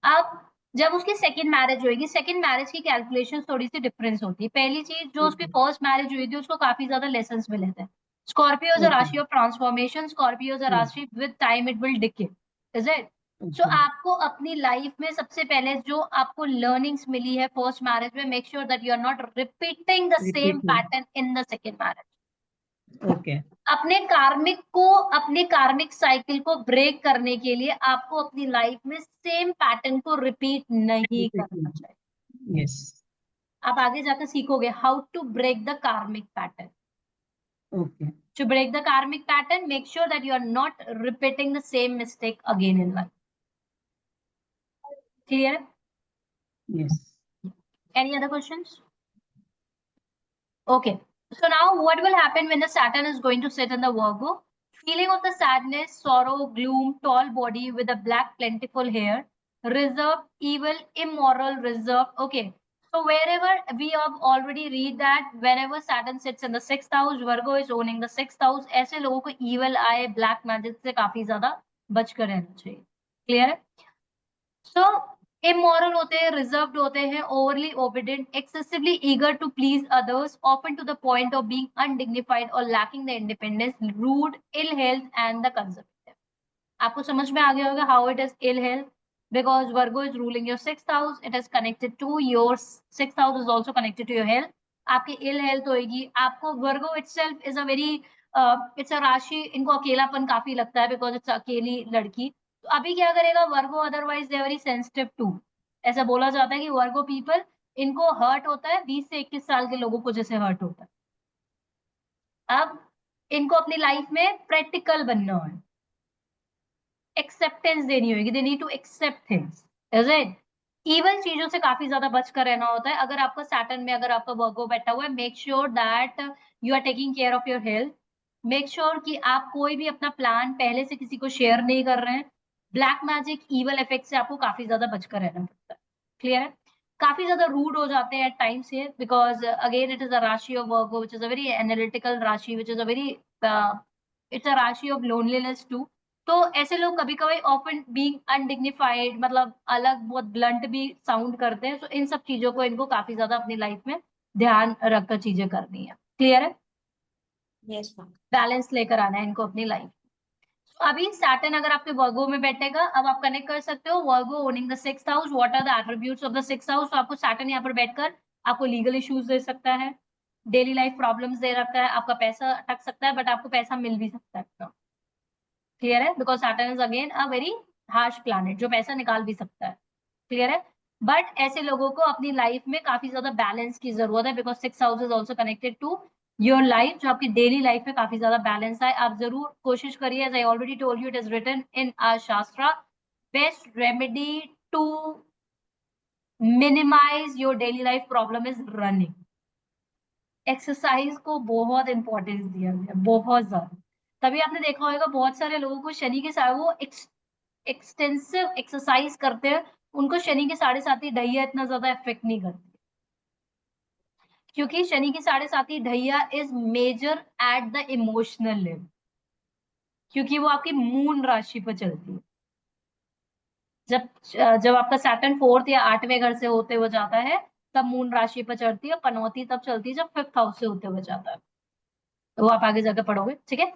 अब जब उसकी सेकंड मैरिज होगी, सेकंड मैरिज की कैलकुलेशन थोड़ी सी डिफरेंस होती है. पहली चीज, जो उसकी फर्स्ट मैरिज हुई थी उसको काफी ज्यादा लेसन मिले थे. Scorpio is a rashi of transformation. Scorpio is a rashi with time it will decay. Is it? So आपको अपनी लाइफ में सबसे पहले जो आपको लर्निंग्स मिली है फर्स्ट मैरिज में, make sure that you are not repeating the same pattern in the second marriage. Okay. अपने कार्मिक साइकिल को ब्रेक करने के लिए आपको अपनी लाइफ में सेम पैटर्न को रिपीट नहीं करना चाहिए. यस. आप आगे जाकर सीखोगे how to break the karmic pattern. Okay. To break the karmic pattern, make sure that you are not repeating the same mistake again in life. Clear? Yes. Any other questions? Okay. So now what will happen when the Saturn is going to sit in the Virgo? Feeling of the sadness, sorrow, gloom, tall body with a black plentiful hair, reserved, evil, immoral, reserved. Okay. So wherever we have already read that whenever Saturn sits in the sixth house, Virgo is owning the sixth house. ऐसे लोगों को evil eye, black magic से काफी ज्यादा बचकर रहना चाहिए. Clear है? So immoral होते हैं, reserved होते हैं, overly obedient, excessively eager to please others, often to the point of being undignified or lacking the independence, rude, ill health, and the conservative. आपको समझ में आ गया होगा how it is ill health, because Virgo is ruling your sixth house. It is connected to your sixth house is also connected to your health. आपकी ill health होगी. आपको Virgo itself is a very it's a राशि, इनको अकेलापन काफी लगता है because it's अकेली लड़की. तो अभी क्या करेगा Virgo? Otherwise they very sensitive too. ऐसा बोला जाता है कि वर्गो पीपल, इनको हर्ट होता है 20 से 21 साल के लोगों को जैसे हर्ट होता है. अब इनको अपनी लाइफ में प्रैक्टिकल बनना है, एक्सेप्टेंस देनी होगी. They need to accept things. Is it? Even चीजों से काफी ज्यादा बच कर रहना होता है। अगर आपका सैटर्न में अगर आपका वर्गो बैठा हुआ है, make sure that you are taking care of your health. Make sure कि आप कोई भी अपना प्लान पहले से किसी को शेयर नहीं कर रहे हैं। ब्लैक मैजिक ईवल इफेक्ट से आपको काफी ज्यादा बचकर रहना पड़ता है। क्लियर है? काफी ज्यादा रूड हो जाते हैं at times here, because again it is a rashi of Virgo which is a very analytical rashi, which is a very it's a rashi of loneliness to. तो ऐसे लोग कभी कभी ऑफन बीइंग अनडिग्निफाइड, मतलब अलग बहुत ब्लंट भी साउंड करते हैं। तो इन सब चीजों को इनको काफी ज्यादा अपनी लाइफ में ध्यान रखकर चीजें करनी है। क्लियर है? Yes ma'am. बैलेंस लेकर आना है इनको अपनी लाइफ। अभी सैटर्न अगर आपके वर्गो में बैठेगा, अब आप कनेक्ट कर सकते हो Virgo owning the 6th house, what are the attributes of the 6th house. तो आपको सैटर्न यहाँ पर बैठकर आपको लीगल इश्यूज दे सकता है, डेली लाइफ प्रॉब्लम्स दे रखा है, आपका पैसा अटक सकता है, बट आपको पैसा मिल भी सकता है। क्लियर है? Because Saturn is again a very harsh planet जो पैसा निकाल भी सकता है। क्लियर है? बट ऐसे लोगों को अपनी लाइफ में काफी ज्यादा बैलेंस की जरूरत है, because 6th house is also connected to your life, जो आपकी डेली लाइफ में काफी ज्यादा बैलेंस है। आप जरूर कोशिश करिए, as I already told you, it is written in our shastra, best remedy to minimize your daily life problem is running. Exercise को बहुत इंपॉर्टेंस दिया गया, बहुत ज्यादा। तभी आपने देखा होगा बहुत सारे लोगों को शनि के साथ वो एक्सटेंसिव एक्सरसाइज करते हैं, उनको शनि के 7.5 ढैया इतना ज्यादा इफेक्ट नहीं करती, क्योंकि शनि की 7.5 ढैया is major at the emotional level, क्योंकि वो आपकी मून राशि पर चलती है। जब जब आपका सैटर्न 4th या 8वें घर से होते हुए जाता है, तब मून राशि पर चढ़ती है। पनौती तब चलती है जब 5th हाउस से होते हुए जाता है। तो वो आप आगे जाकर पढ़ोगे, ठीक है?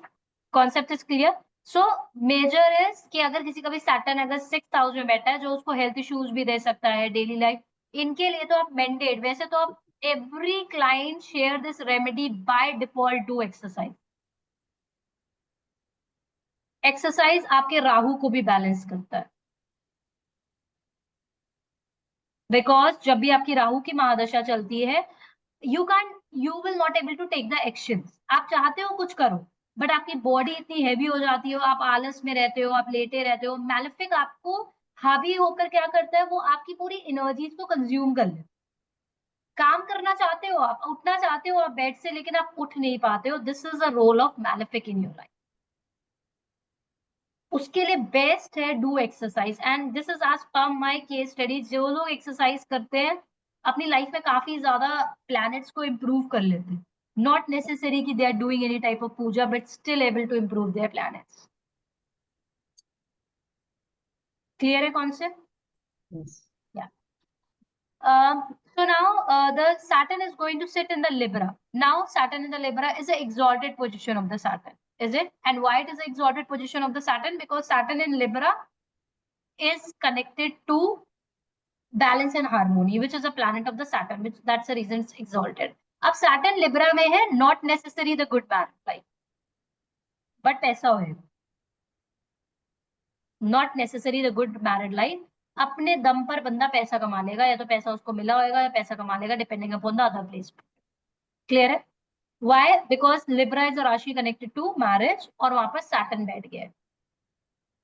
Concept is clear? So major is कि अगर किसी का भी सैटर्न अगर 6th हाउस में बैठा है, जो उसको हेल्थ इश्यूज भी दे सकता है डेली लाइफ, इनके लिए तो आप मैंडेट, वैसे तो आप every client share this remedy by default do exercise. Exercise आपके राहु को भी बैलेंस करता है, बिकॉज जब भी आपकी राहु की महादशा चलती है, you will not able to take the action. आप चाहते हो कुछ करो, बट आपकी बॉडी इतनी हैवी हो जाती है, आप आलस में रहते हो, आप लेटे रहते हो। मैलेफिक आपको हावी होकर क्या करता है, वो आपकी पूरी एनर्जीज को कंज्यूम कर लेता। काम करना चाहते हो, आप उठना चाहते हो आप बेड से, लेकिन आप उठ नहीं पाते हो। This is the role of malefic in your life. उसके लिए बेस्ट है do exercise, and this is as per my case study. जो लोग एक्सरसाइज करते हैं अपनी लाइफ में काफी ज्यादा प्लैनेट्स को इम्प्रूव कर लेते हैं। नॉट नेसेसरी कि they are doing any type of puja, but still able to improve their planets. Clear है concept? Yes. So now the Saturn is going to sit in the Libra. Now Saturn in the Libra is an exalted position of the Saturn, is it? And why it is an exalted position of the Saturn? Because Saturn in Libra is connected to balance and harmony, which is a planet of the Saturn, which that's the reason it's exalted. अब Saturn Libra में है, not necessary the good married life, but पैसा होएगा। Not necessary the good married life, अपने दम पर बंदा पैसा कमा लेगा, या तो पैसा उसको मिला होगा या पैसा कमा लेगा, depending upon the other place. Clear है? Why? Because Libra is a राशि connected to marriage, और वहां पर Saturn बैठ गया है।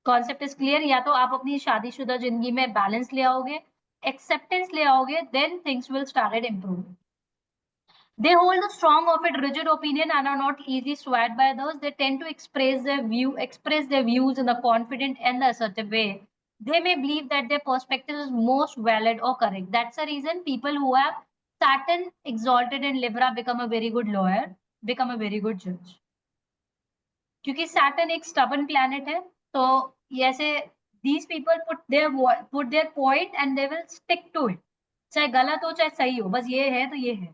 Concept is clear? या तो आप अपनी शादीशुदा जिंदगी में बैलेंस ले आओगे, एक्सेप्टेंस ले आओगे, then things will start improving. They hold a strong of it rigid opinion and are not easily swayed by others. They tend to express their views in a confident and assertive way. They may believe that their perspective is most valid or correct. That's the reason people who have Saturn exalted in Libra become a very good lawyer, become a very good judge. क्योंकि Saturn एक stubborn planet है, तो ऐसे these people put their point and they will stick to it. चाहे गलत हो चाहे सही हो, बस ये है तो ये है।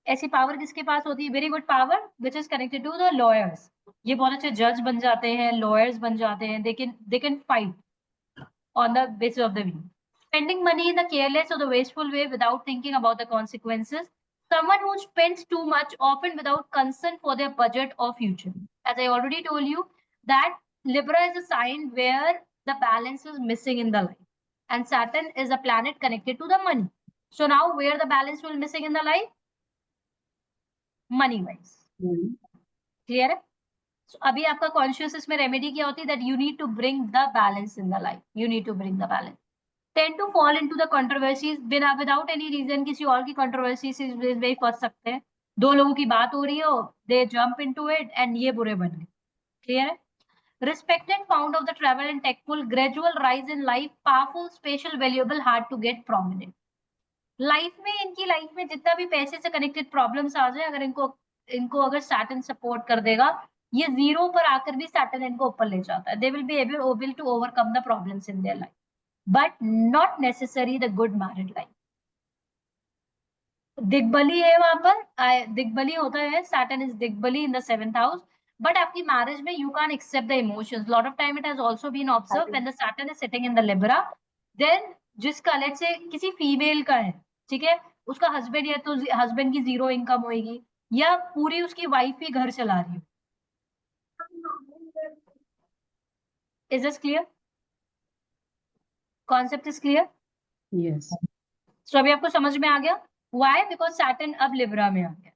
ऐसी पावर किसके पास होती है? Very good power which is connected to the lawyers. ये बहुत अच्छे जज बन जाते हैं, लॉयर्स बन जाते हैं। They can fight on the basis of the view. Spending money in a careless or the wasteful way without thinking about the consequences. Someone who spends too much, often without concern for their budget or future. As I already told you, that Libra is a sign where the balance is missing in the life. And Saturn is a planet connected to the money. So now where the balance will missing in the life? Money wise. Clear है? So, अभी आपका conscious इसमें remedy क्या होती है? That you need to bring the balance in the life, you need to bring the balance. tend to fall into the controversies without any reason. किसी और की controversies में फंस सकते हैं. दो लोगों की बात हो रही हो, they jump into it and ये बुरे बन गए. Clear है? Respected, founder of the travel and tech pool, gradual rise in life, powerful, special, valuable, hard to get, prominent. Life में, इनकी लाइफ में जितना भी पैसे से कनेक्टेड प्रॉब्लम्स आ जाए, अगर इनको अगर सैटर्न सपोर्ट कर देगा, ये जीरो पर आकर भी सैटर्न इनको ऊपर ले जाता है. They will be able to overcome the problems in their life, but not necessary the good married life. दिग्बली है वहां पर, दिग्बली होता है, Saturn is digbali in the 7th house. But आपकी मैरिज में you can accept the emotions. Lot of time it has also been observed when the Saturn is sitting in the Libra, then जिसका लेट्स से किसी female का है, ठीक है, उसका husband है तो हस्बैंड की जीरो इनकम होगी, या पूरी उसकी वाइफ ही घर चला रही हो. Is this clear? Concept is clear? Yes. सो अभी आपको समझ में आ गया? व्हाई? बिकॉज सैटर्न अब लिब्रा में आ गया.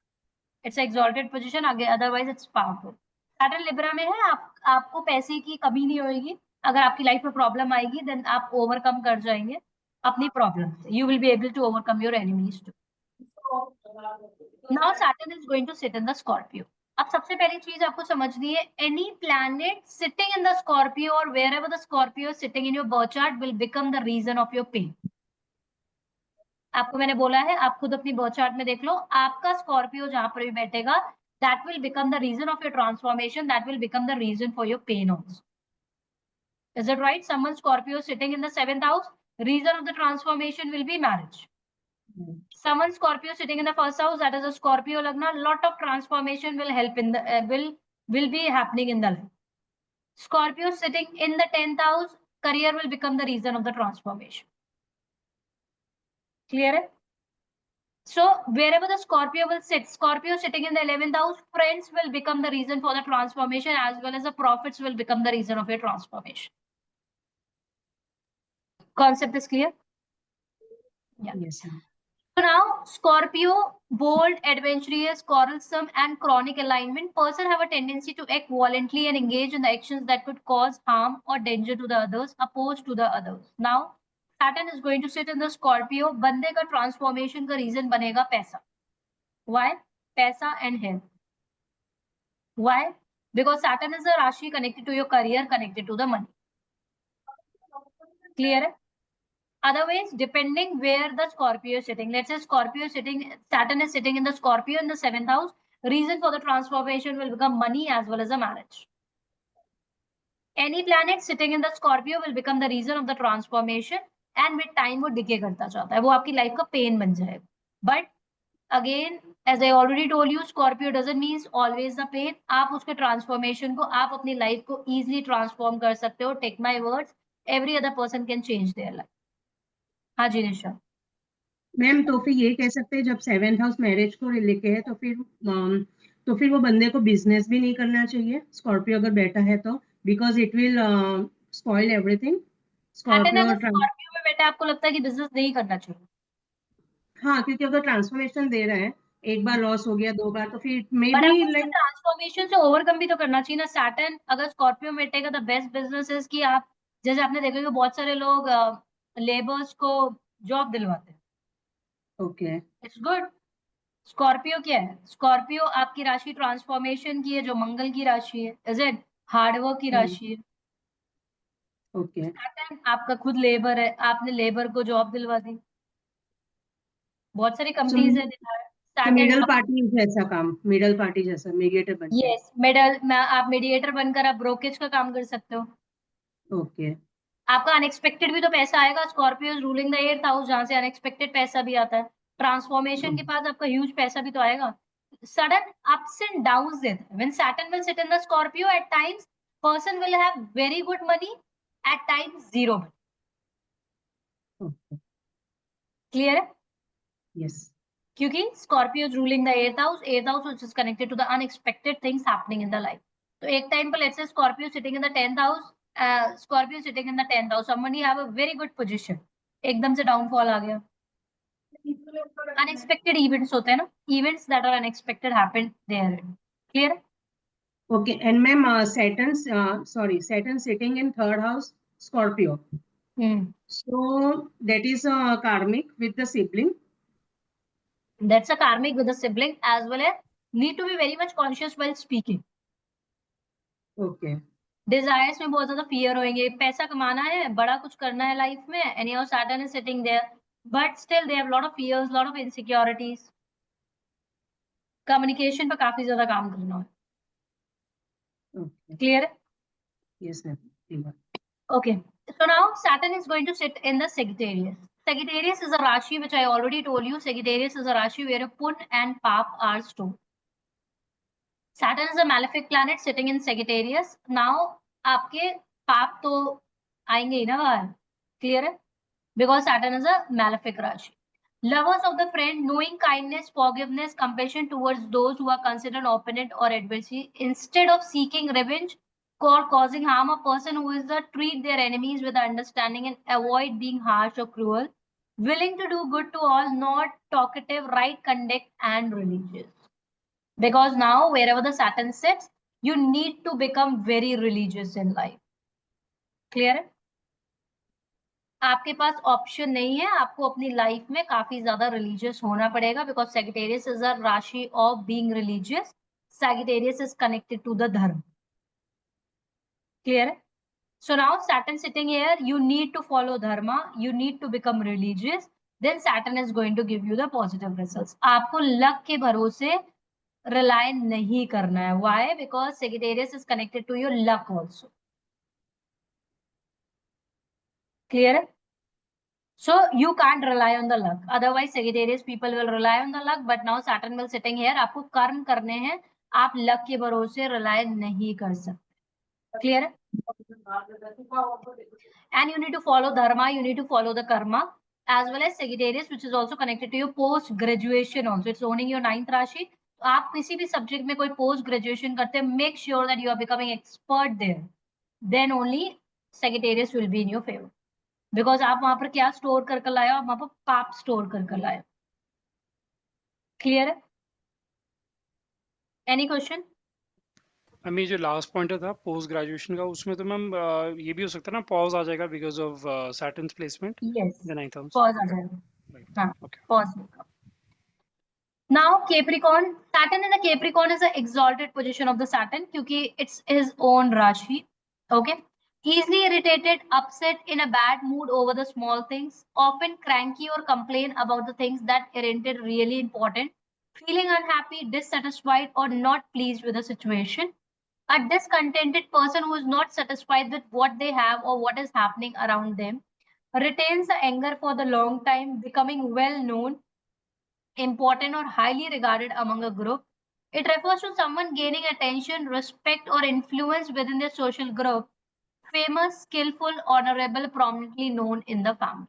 इट्स एक्सॉल्टेड पोजीशन आगे, otherwise it's powerful. Saturn Libra में है, आपको पैसे की कमी नहीं होगी. अगर आपकी लाइफ में प्रॉब्लम आएगी, देन आप ओवरकम कर जाएंगे अपनी प्रॉब्लम से. You will be able to overcome your enemies too. Now Saturn is going to sit in the Scorpio. अब सबसे पहली चीज आपको समझनी है, any planet sitting in the Scorpio और wherever the Scorpio sitting in your birth chart will become the reason of your pain. आपको मैंने बोला है, आप खुद अपनी बर्थ चार्ट में देख लो, आपका स्कॉर्पियो जहां पर भी बैठेगा, that will become the reason of your transformation, that will become the reason for your pain also. Is it right? Someone Scorpio sitting in the 7th house, reason of the transformation will be marriage. Someone Scorpio sitting in the 1st house, that is a Scorpio lagna, lot of transformation will help in the will be happening in the life. Scorpio sitting in the 10th house, career will become the reason of the transformation. Clear hai? So wherever the Scorpio will sit, Scorpio sitting in the 11th house, friends will become the reason for the transformation, as well as the profits will become the reason of your transformation. Concept is clear? Yeah. Yes. So now Scorpio, bold, adventurous, quarrelsome, and chronic alignment. Person have a tendency to act violently and engage in the actions that could cause harm or danger to the others, opposed to the others. Now Saturn is going to sit in the Scorpio. बंदे का transformation का reason बनेगा पैसा. Why? पैसा and health. Why? Because Saturn is a Rashi connected to your career, connected to the money. Clear? Otherwise, depending where the Scorpio is sitting, let's say Scorpio sitting, Saturn is sitting in the Scorpio in the 7th house, reason for the transformation will become money as well as a marriage. Any planet sitting in the Scorpio will become the reason of the transformation, and with time वो decay करता जाता है, वो आपकी life का pain बन जाएगा. But again, as I already told you, Scorpio doesn't mean always the pain. आप उसके transformation को, आप अपनी life को easily transform कर सकते हो. Take my words, every other person can change their life. हाँ जी निशा. मैम तो फिर ये कह सकते हैं, जब 7th हाउस मैरिज को लेके है, तो फिर वो बंदे को बिजनेस भी नहीं करना चाहिए, स्कॉर्पियो अगर बैठा है तो, because it will spoil everything. Scorpio में बैठा, आपको लगता है कि बिजनेस नहीं करना चाहिए? हाँ, क्योंकि अगर ट्रांसफॉर्मेशन दे रहा है, एक बार लॉस हो गया, 2 बार, तो फिर मे बी लाइक ट्रांसफॉर्मेशन से ओवरकम भी तो करना चाहिए ना. सैटर्न अगर स्कॉर्पियो में बैठेगा, द बेस्ट बिजनेस इज कि आप, जैसे आपने देखा कि बहुत सारे लोग लेबर्स को जॉब दिलवाते हैं. Okay, it's good. स्कॉर्पियो क्या है? स्कॉर्पियो आपकी राशि ट्रांसफॉर्मेशन की है, जो मंगल की राशि है. Is it? हार्डवर्क की राशि है. ओके. सैटर्न आपका खुद लेबर है, आपने लेबर को जॉब दिलवा दी. बहुत सारी कंपनीज है. मिडल पार्टी जैसा काम, मिडल पार्टी जैसा मीडिएटर बन के. यस, मिडल में आप मीडिएटर बनकर आप ब्रोकेज का काम कर सकते हो. ओके. आपका अनएक्सपेक्टेड भी तो पैसा आएगा. Scorpio ruling the 8th house, जहां से अनएक्सपेक्टेड पैसा भी आता है. ट्रांसफॉर्मेशन के पास आपका ह्यूज पैसा भी तो आएगा. सडन अप्स एंड डाउन्स देता है. When Saturn will sit in the Scorpio, at times person will have very good money, at times zero money. Clear है? यस. क्योंकि Scorpio is ruling the 8th house which is connected to the unexpected things happening in the life. तो एक time पर let's say Scorpio sitting in the 10th house, Scorpio sitting in the 10th house, somebody have a very good position, एकदम से downfall आ गया. Unexpected events होते हैं ना, events that are unexpected happen there. Clear? Okay. And ma'am Saturn sitting in 3rd house, Scorpio. So that is karmic with the sibling. That's a karmic with a sibling, as well as need to be very much conscious while speaking. Okay. Desires में बहुत ज्यादा fear होंगे, पैसा कमाना है, बड़ा कुछ करना है लाइफ में, and your Saturn is sitting there, but still they have a lot of fears, lot of insecurities. Communication पे काफी ज्यादा काम करना है. Okay. Clear? Yes, ma'am. Clear. Okay. So now Saturn is going to sit in the Sagittarius. Sagittarius is a Rashi which I already told you. Sagittarius is a Rashi where Pun and Pap are stored. Saturn is a malefic planet sitting in Sagittarius. Now आपके पाप तो आएंगे ही ना बाहर. Clear है? Because Saturn is a malefic Rashi. Lovers of the friend, knowing kindness, forgiveness, compassion towards those who are considered opponent or adversary, instead of seeking revenge or causing harm, a person who is treat their enemies with understanding and avoid being harsh or cruel, willing to do good to all, not talkative, right conduct, and religious. Because now, wherever the Saturn sits, you need to become very religious in life. Clear है? आपके पास option नहीं है, आपको अपनी life में काफी ज्यादा religious होना पड़ेगा, because Sagittarius is a rashi of being religious. Sagittarius is connected to the dharma. Clear? So now Saturn sitting here, you need to follow dharma, you need to become religious, then Saturn is going to give you the positive results. आपको luck के भरोसे rely नहीं करना है. Why? Because Sagittarius is connected to your luck also. Clear? So you can't rely on the luck. Otherwise, Sagittarius people will rely on the luck. But now Saturn will sitting here. आपको कर्म करने हैं. आप luck के भरोसे rely नहीं कर सकते. Clear? And you need to follow dharma. You need to follow the karma, as well as Sagittarius, which is also connected to your post graduation also. It's owning your 9th राशि. आप किसी भी subject में कोई post graduation करते हैं, make sure that you are becoming expert there. Then only Sagittarius will be in your favor. Because आप वहां पर क्या स्टोर कर लाए हो, आप वहां पर पाप स्टोर कर लाए हो. क्लियर है? Any question? हमें जो लास्ट पॉइंट था पोस्ट ग्रेजुएशन का, उसमें तो मैम ये भी हो सकता है ना, पॉज आ जाएगा because of Saturn's placement. Yes, the 9th house pause आ जाएगा. हाँ, okay. Pause. Now Capricorn, Saturn in the Capricorn is the exalted position of the Saturn क्योंकि it's his own राशि. Okay. Easily irritated, upset, in a bad mood over the small things, often cranky or complain about the things that aren't really important, feeling unhappy, dissatisfied, or not pleased with the situation. A discontented person who is not satisfied with what they have or what is happening around them, retains the anger for the long time, becoming well known, important, or highly regarded among a group. It refers to someone gaining attention, respect, or influence within their social group. Famous, skillful, honorable, prominently known in the family.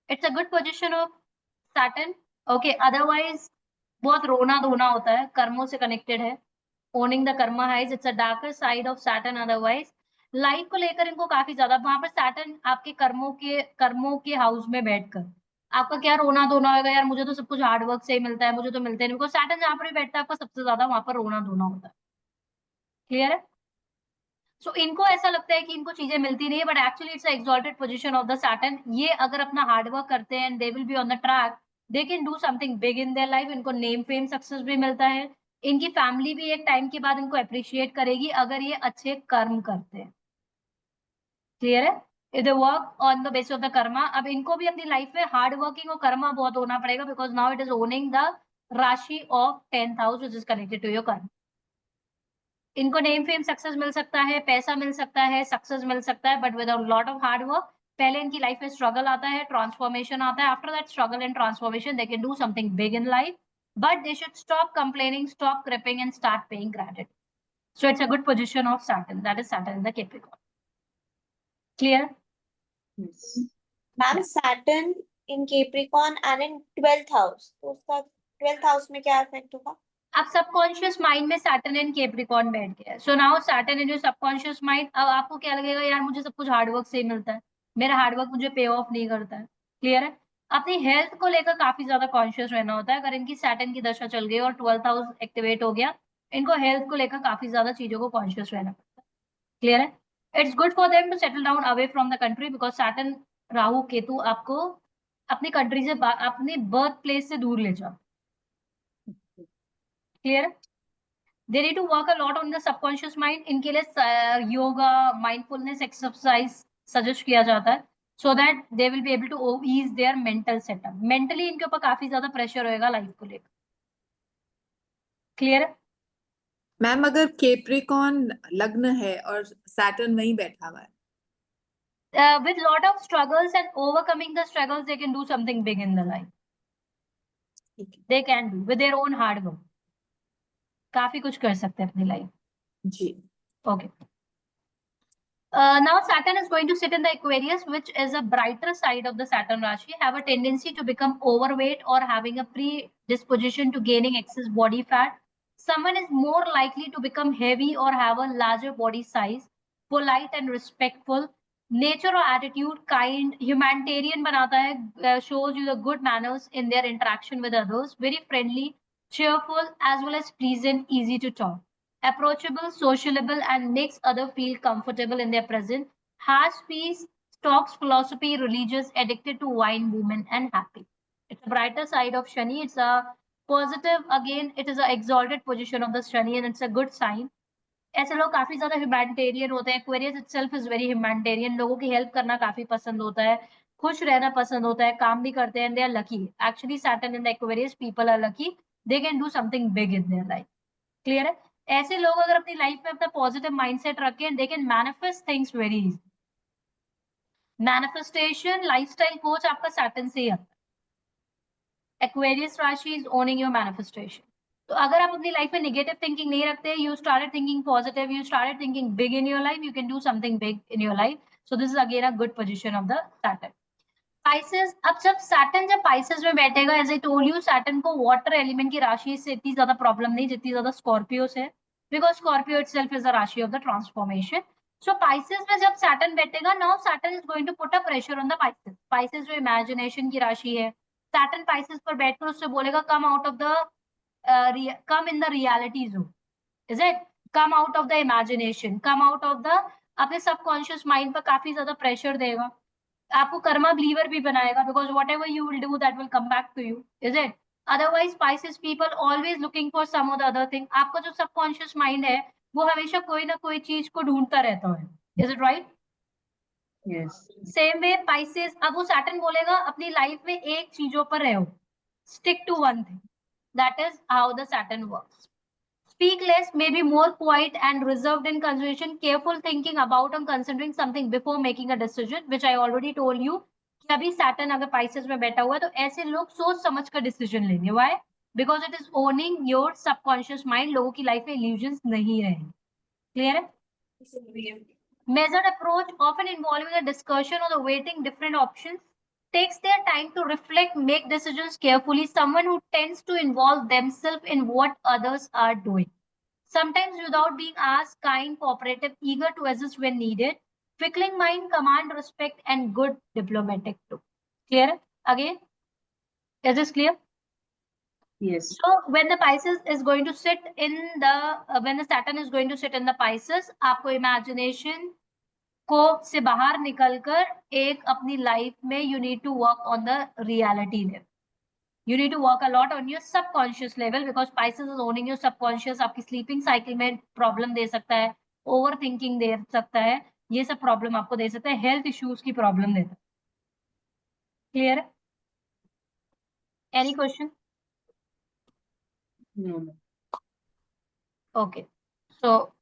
It's a good position of Saturn. Okay, otherwise बहुत रोना धोना होता है, कर्मों से connected है. Owning the karma highs, it's a darker side of Saturn. Otherwise, life को लेकर इनको काफी ज्यादा, वहां पर Saturn आपके कर्मों के हाउस में बैठकर आपका क्या रोना धोना होगा, यार मुझे तो सब कुछ हार्ड वर्क से ही मिलता है, मुझे तो मिलते नहीं. बिकॉज Saturn जहाँ पर भी बैठता है आपका सबसे ज्यादा वहां पर रोना धोना होता है. क्लियर है? सो इनको ऐसा लगता है कि इनको चीजें मिलती नहीं है, but actually it's exalted position of the Saturn. ये अगर अपना हार्डवर्क करते हैं, दे will be on the track, they can do something big in their life. इनको नेम फेम सक्सेस भी मिलता है. इनकी फैमिली भी एक टाइम के बाद इनको अप्रिशिएट करेगी अगर ये अच्छे कर्म करते हैं. क्लियर है? If they work on the basis of the Karma. अब इनको भी अपनी लाइफ में हार्ड वर्किंग और कर्मा बहुत होना पड़ेगा, because now it is owning the rashi of 10th house which is connected to your karma. इनको नेम फेम सक्सेस मिल सकता है, पैसा मिल सकता है, सक्सेस मिल सकता है, but with a lot of hard work. पहले इनकी लाइफ में स्ट्रगल आता है, ट्रांसफॉर्मेशन आता है. After that struggle and transformation they can do something big in life, but they should stop complaining, stop creeping and start paying gratitude. So it's a good position of Saturn. That is Saturn in the Capricorn. Clear? Yes. Ma'am Saturn in Capricorn and in 12th house, तो उसका 12th house में क्या effect होगा? अब subconscious mind में Saturn इन Capricorn बैठ गया है. So now Saturn in your subconscious mind. अब आपको क्या लगेगा, यार मुझे सब कुछ हार्डवर्क से ही मिलता है, मेरा हार्डवर्क मुझे पे ऑफ नहीं करता है. क्लियर है? अपनी हेल्थ को लेकर काफी ज्यादा कॉन्शियस रहना होता है. अगर इनकी Saturn की दशा चल गई और 12th हाउस एक्टिवेट हो गया, इनको हेल्थ को लेकर काफी ज्यादा चीजों को कॉन्शियस रहना पड़ता है. क्लियर है? It's good for them to settle down away from the country because Saturn, Rahu Ketu आपको अपनी कंट्री से अपने बर्थ प्लेस से दूर ले जाओ. Clear? They need to work a lot on the subconscious mind. इनके लिए योगा, mindfulness exercise सजेस्ट किया जाता है so that they will be able to ease their mental setup. Mentally इनके ऊपर काफी ज्यादा प्रेशर होएगा लाइफ को लेकर. क्लियर? मैम अगर केप्रिकॉन लग्न है और सैटर्न वहीं बैठा हुआ है, With lot of struggles and overcoming the struggles, they can do something big in the life. They can do with their own hard work. काफी कुछ कर सकते हैं अपनी life. Ji. Okay. Now Saturn is going to sit in the Aquarius, which is a brighter side of the Saturn Rashi, have a tendency to become overweight or having a predisposition to gaining excess body fat. Someone is more likely to become heavy or have a larger body size, polite and respectful. Nature or attitude, kind, humanitarian banata hai, shows you the good manners in their interaction with others, very friendly, cheerful, as well as pleasant, easy to talk. Approachable, sociable, and makes others feel comfortable in their presence. Has peace, talks philosophy, religious, addicted to wine, women, and happy. It's a brighter side of Shani. It's a positive, again, it is an exalted position of the Shani, and it's a good sign. ऐसे लोग काफी ज्यादा humanitarian होते हैं. Aquarius itself is very humanitarian. लोगों की help करना काफी पसंद होता है, खुश रहना पसंद होता है, काम भी करते हैं. They are lucky. Actually Saturn in the Aquarius people are lucky. They can do something big in their life. Clear है? ऐसे लोग अगर अपनी लाइफ में अपना पॉजिटिव माइंडसेट रखें, they can manifest things very easy. Manifestation lifestyle coach आपका Saturn से ही आता है. एक्वेरियस राशि इज ओनिंग योर मैनिफेस्टेशन. तो अगर आप अपनी लाइफ में नेगेटिव थिंकिंग नहीं रखते, you started thinking positive, you started thinking big in your life, you can do something big in your life. So this is again a good position of the Saturn. Pisces, अब जब Saturn जब Pisces में बैठेगा, as I told you, Saturn को water element की राशि से इतनी ज्यादा प्रॉब्लम नहीं जितनी ज्यादा स्कॉर्पियो से, because Scorpio itself is the rashi of the transformation. So Pisces में जब सैटर्न बैठेगा, now Saturn is going to put a pressure on the Pisces. Pisces जो इमेजिनेशन की राशि है, सैटर्न पाइसेस पर बैठकर उससे बोलेगा come out of the come in the reality zone. Is it? Come out of the imagination, come out of the अपने subconscious mind पर काफी ज्यादा प्रेशर देगा. आपको कर्मा बिलीवर भी बनाएगा, because whatever you will do that will come back to you. Is it? Otherwise Pisces people always looking for some और the other thing. आपका जो सबकॉन्शियस माइंड है वो हमेशा कोई ना कोई चीज को ढूंढता रहता है. Is it right? Yes. Same way Pisces, अब वो सैटर्न बोलेगा अपनी लाइफ में एक चीजों पर रहो, stick to one thing. That is how the Saturn works. Speak less, may be more quiet and reserved in conversation. Careful thinking about and considering something before making a decision, which I already told you. कि अभी Saturn अगर Pisces में बैठा हुआ है तो ऐसे लोग सोच समझ कर डिसीजन लेंगे. Why? Because it is owning your subconscious mind. लोगों की लाइफ में illusions नहीं रहेंगे. Clear है? Measured approach, often involving a discussion or the weighting different options. Takes their time to reflect, make decisions carefully. Someone who tends to involve themselves in what others are doing. Sometimes without being asked, kind, cooperative, eager to assist when needed. Trickling mind, command, respect, and good diplomatic too. Clear? Again? Is this clear? Yes. So when the Pisces is going to sit in the, when the Saturn is going to sit in the Pisces, आपको imagination को से बाहर निकलकर एक अपनी life में you need to work on the reality level. You need to work a lot on your subconscious level, because Pisces is owning your subconscious. आपकी sleeping cycle में प्रॉब्लम दे सकता है, ओवर थिंकिंग दे सकता है, ये सब प्रॉब्लम आपको दे सकता है, हेल्थ इश्यूज की प्रॉब्लम देता है. Clear? Any question? No. Okay, so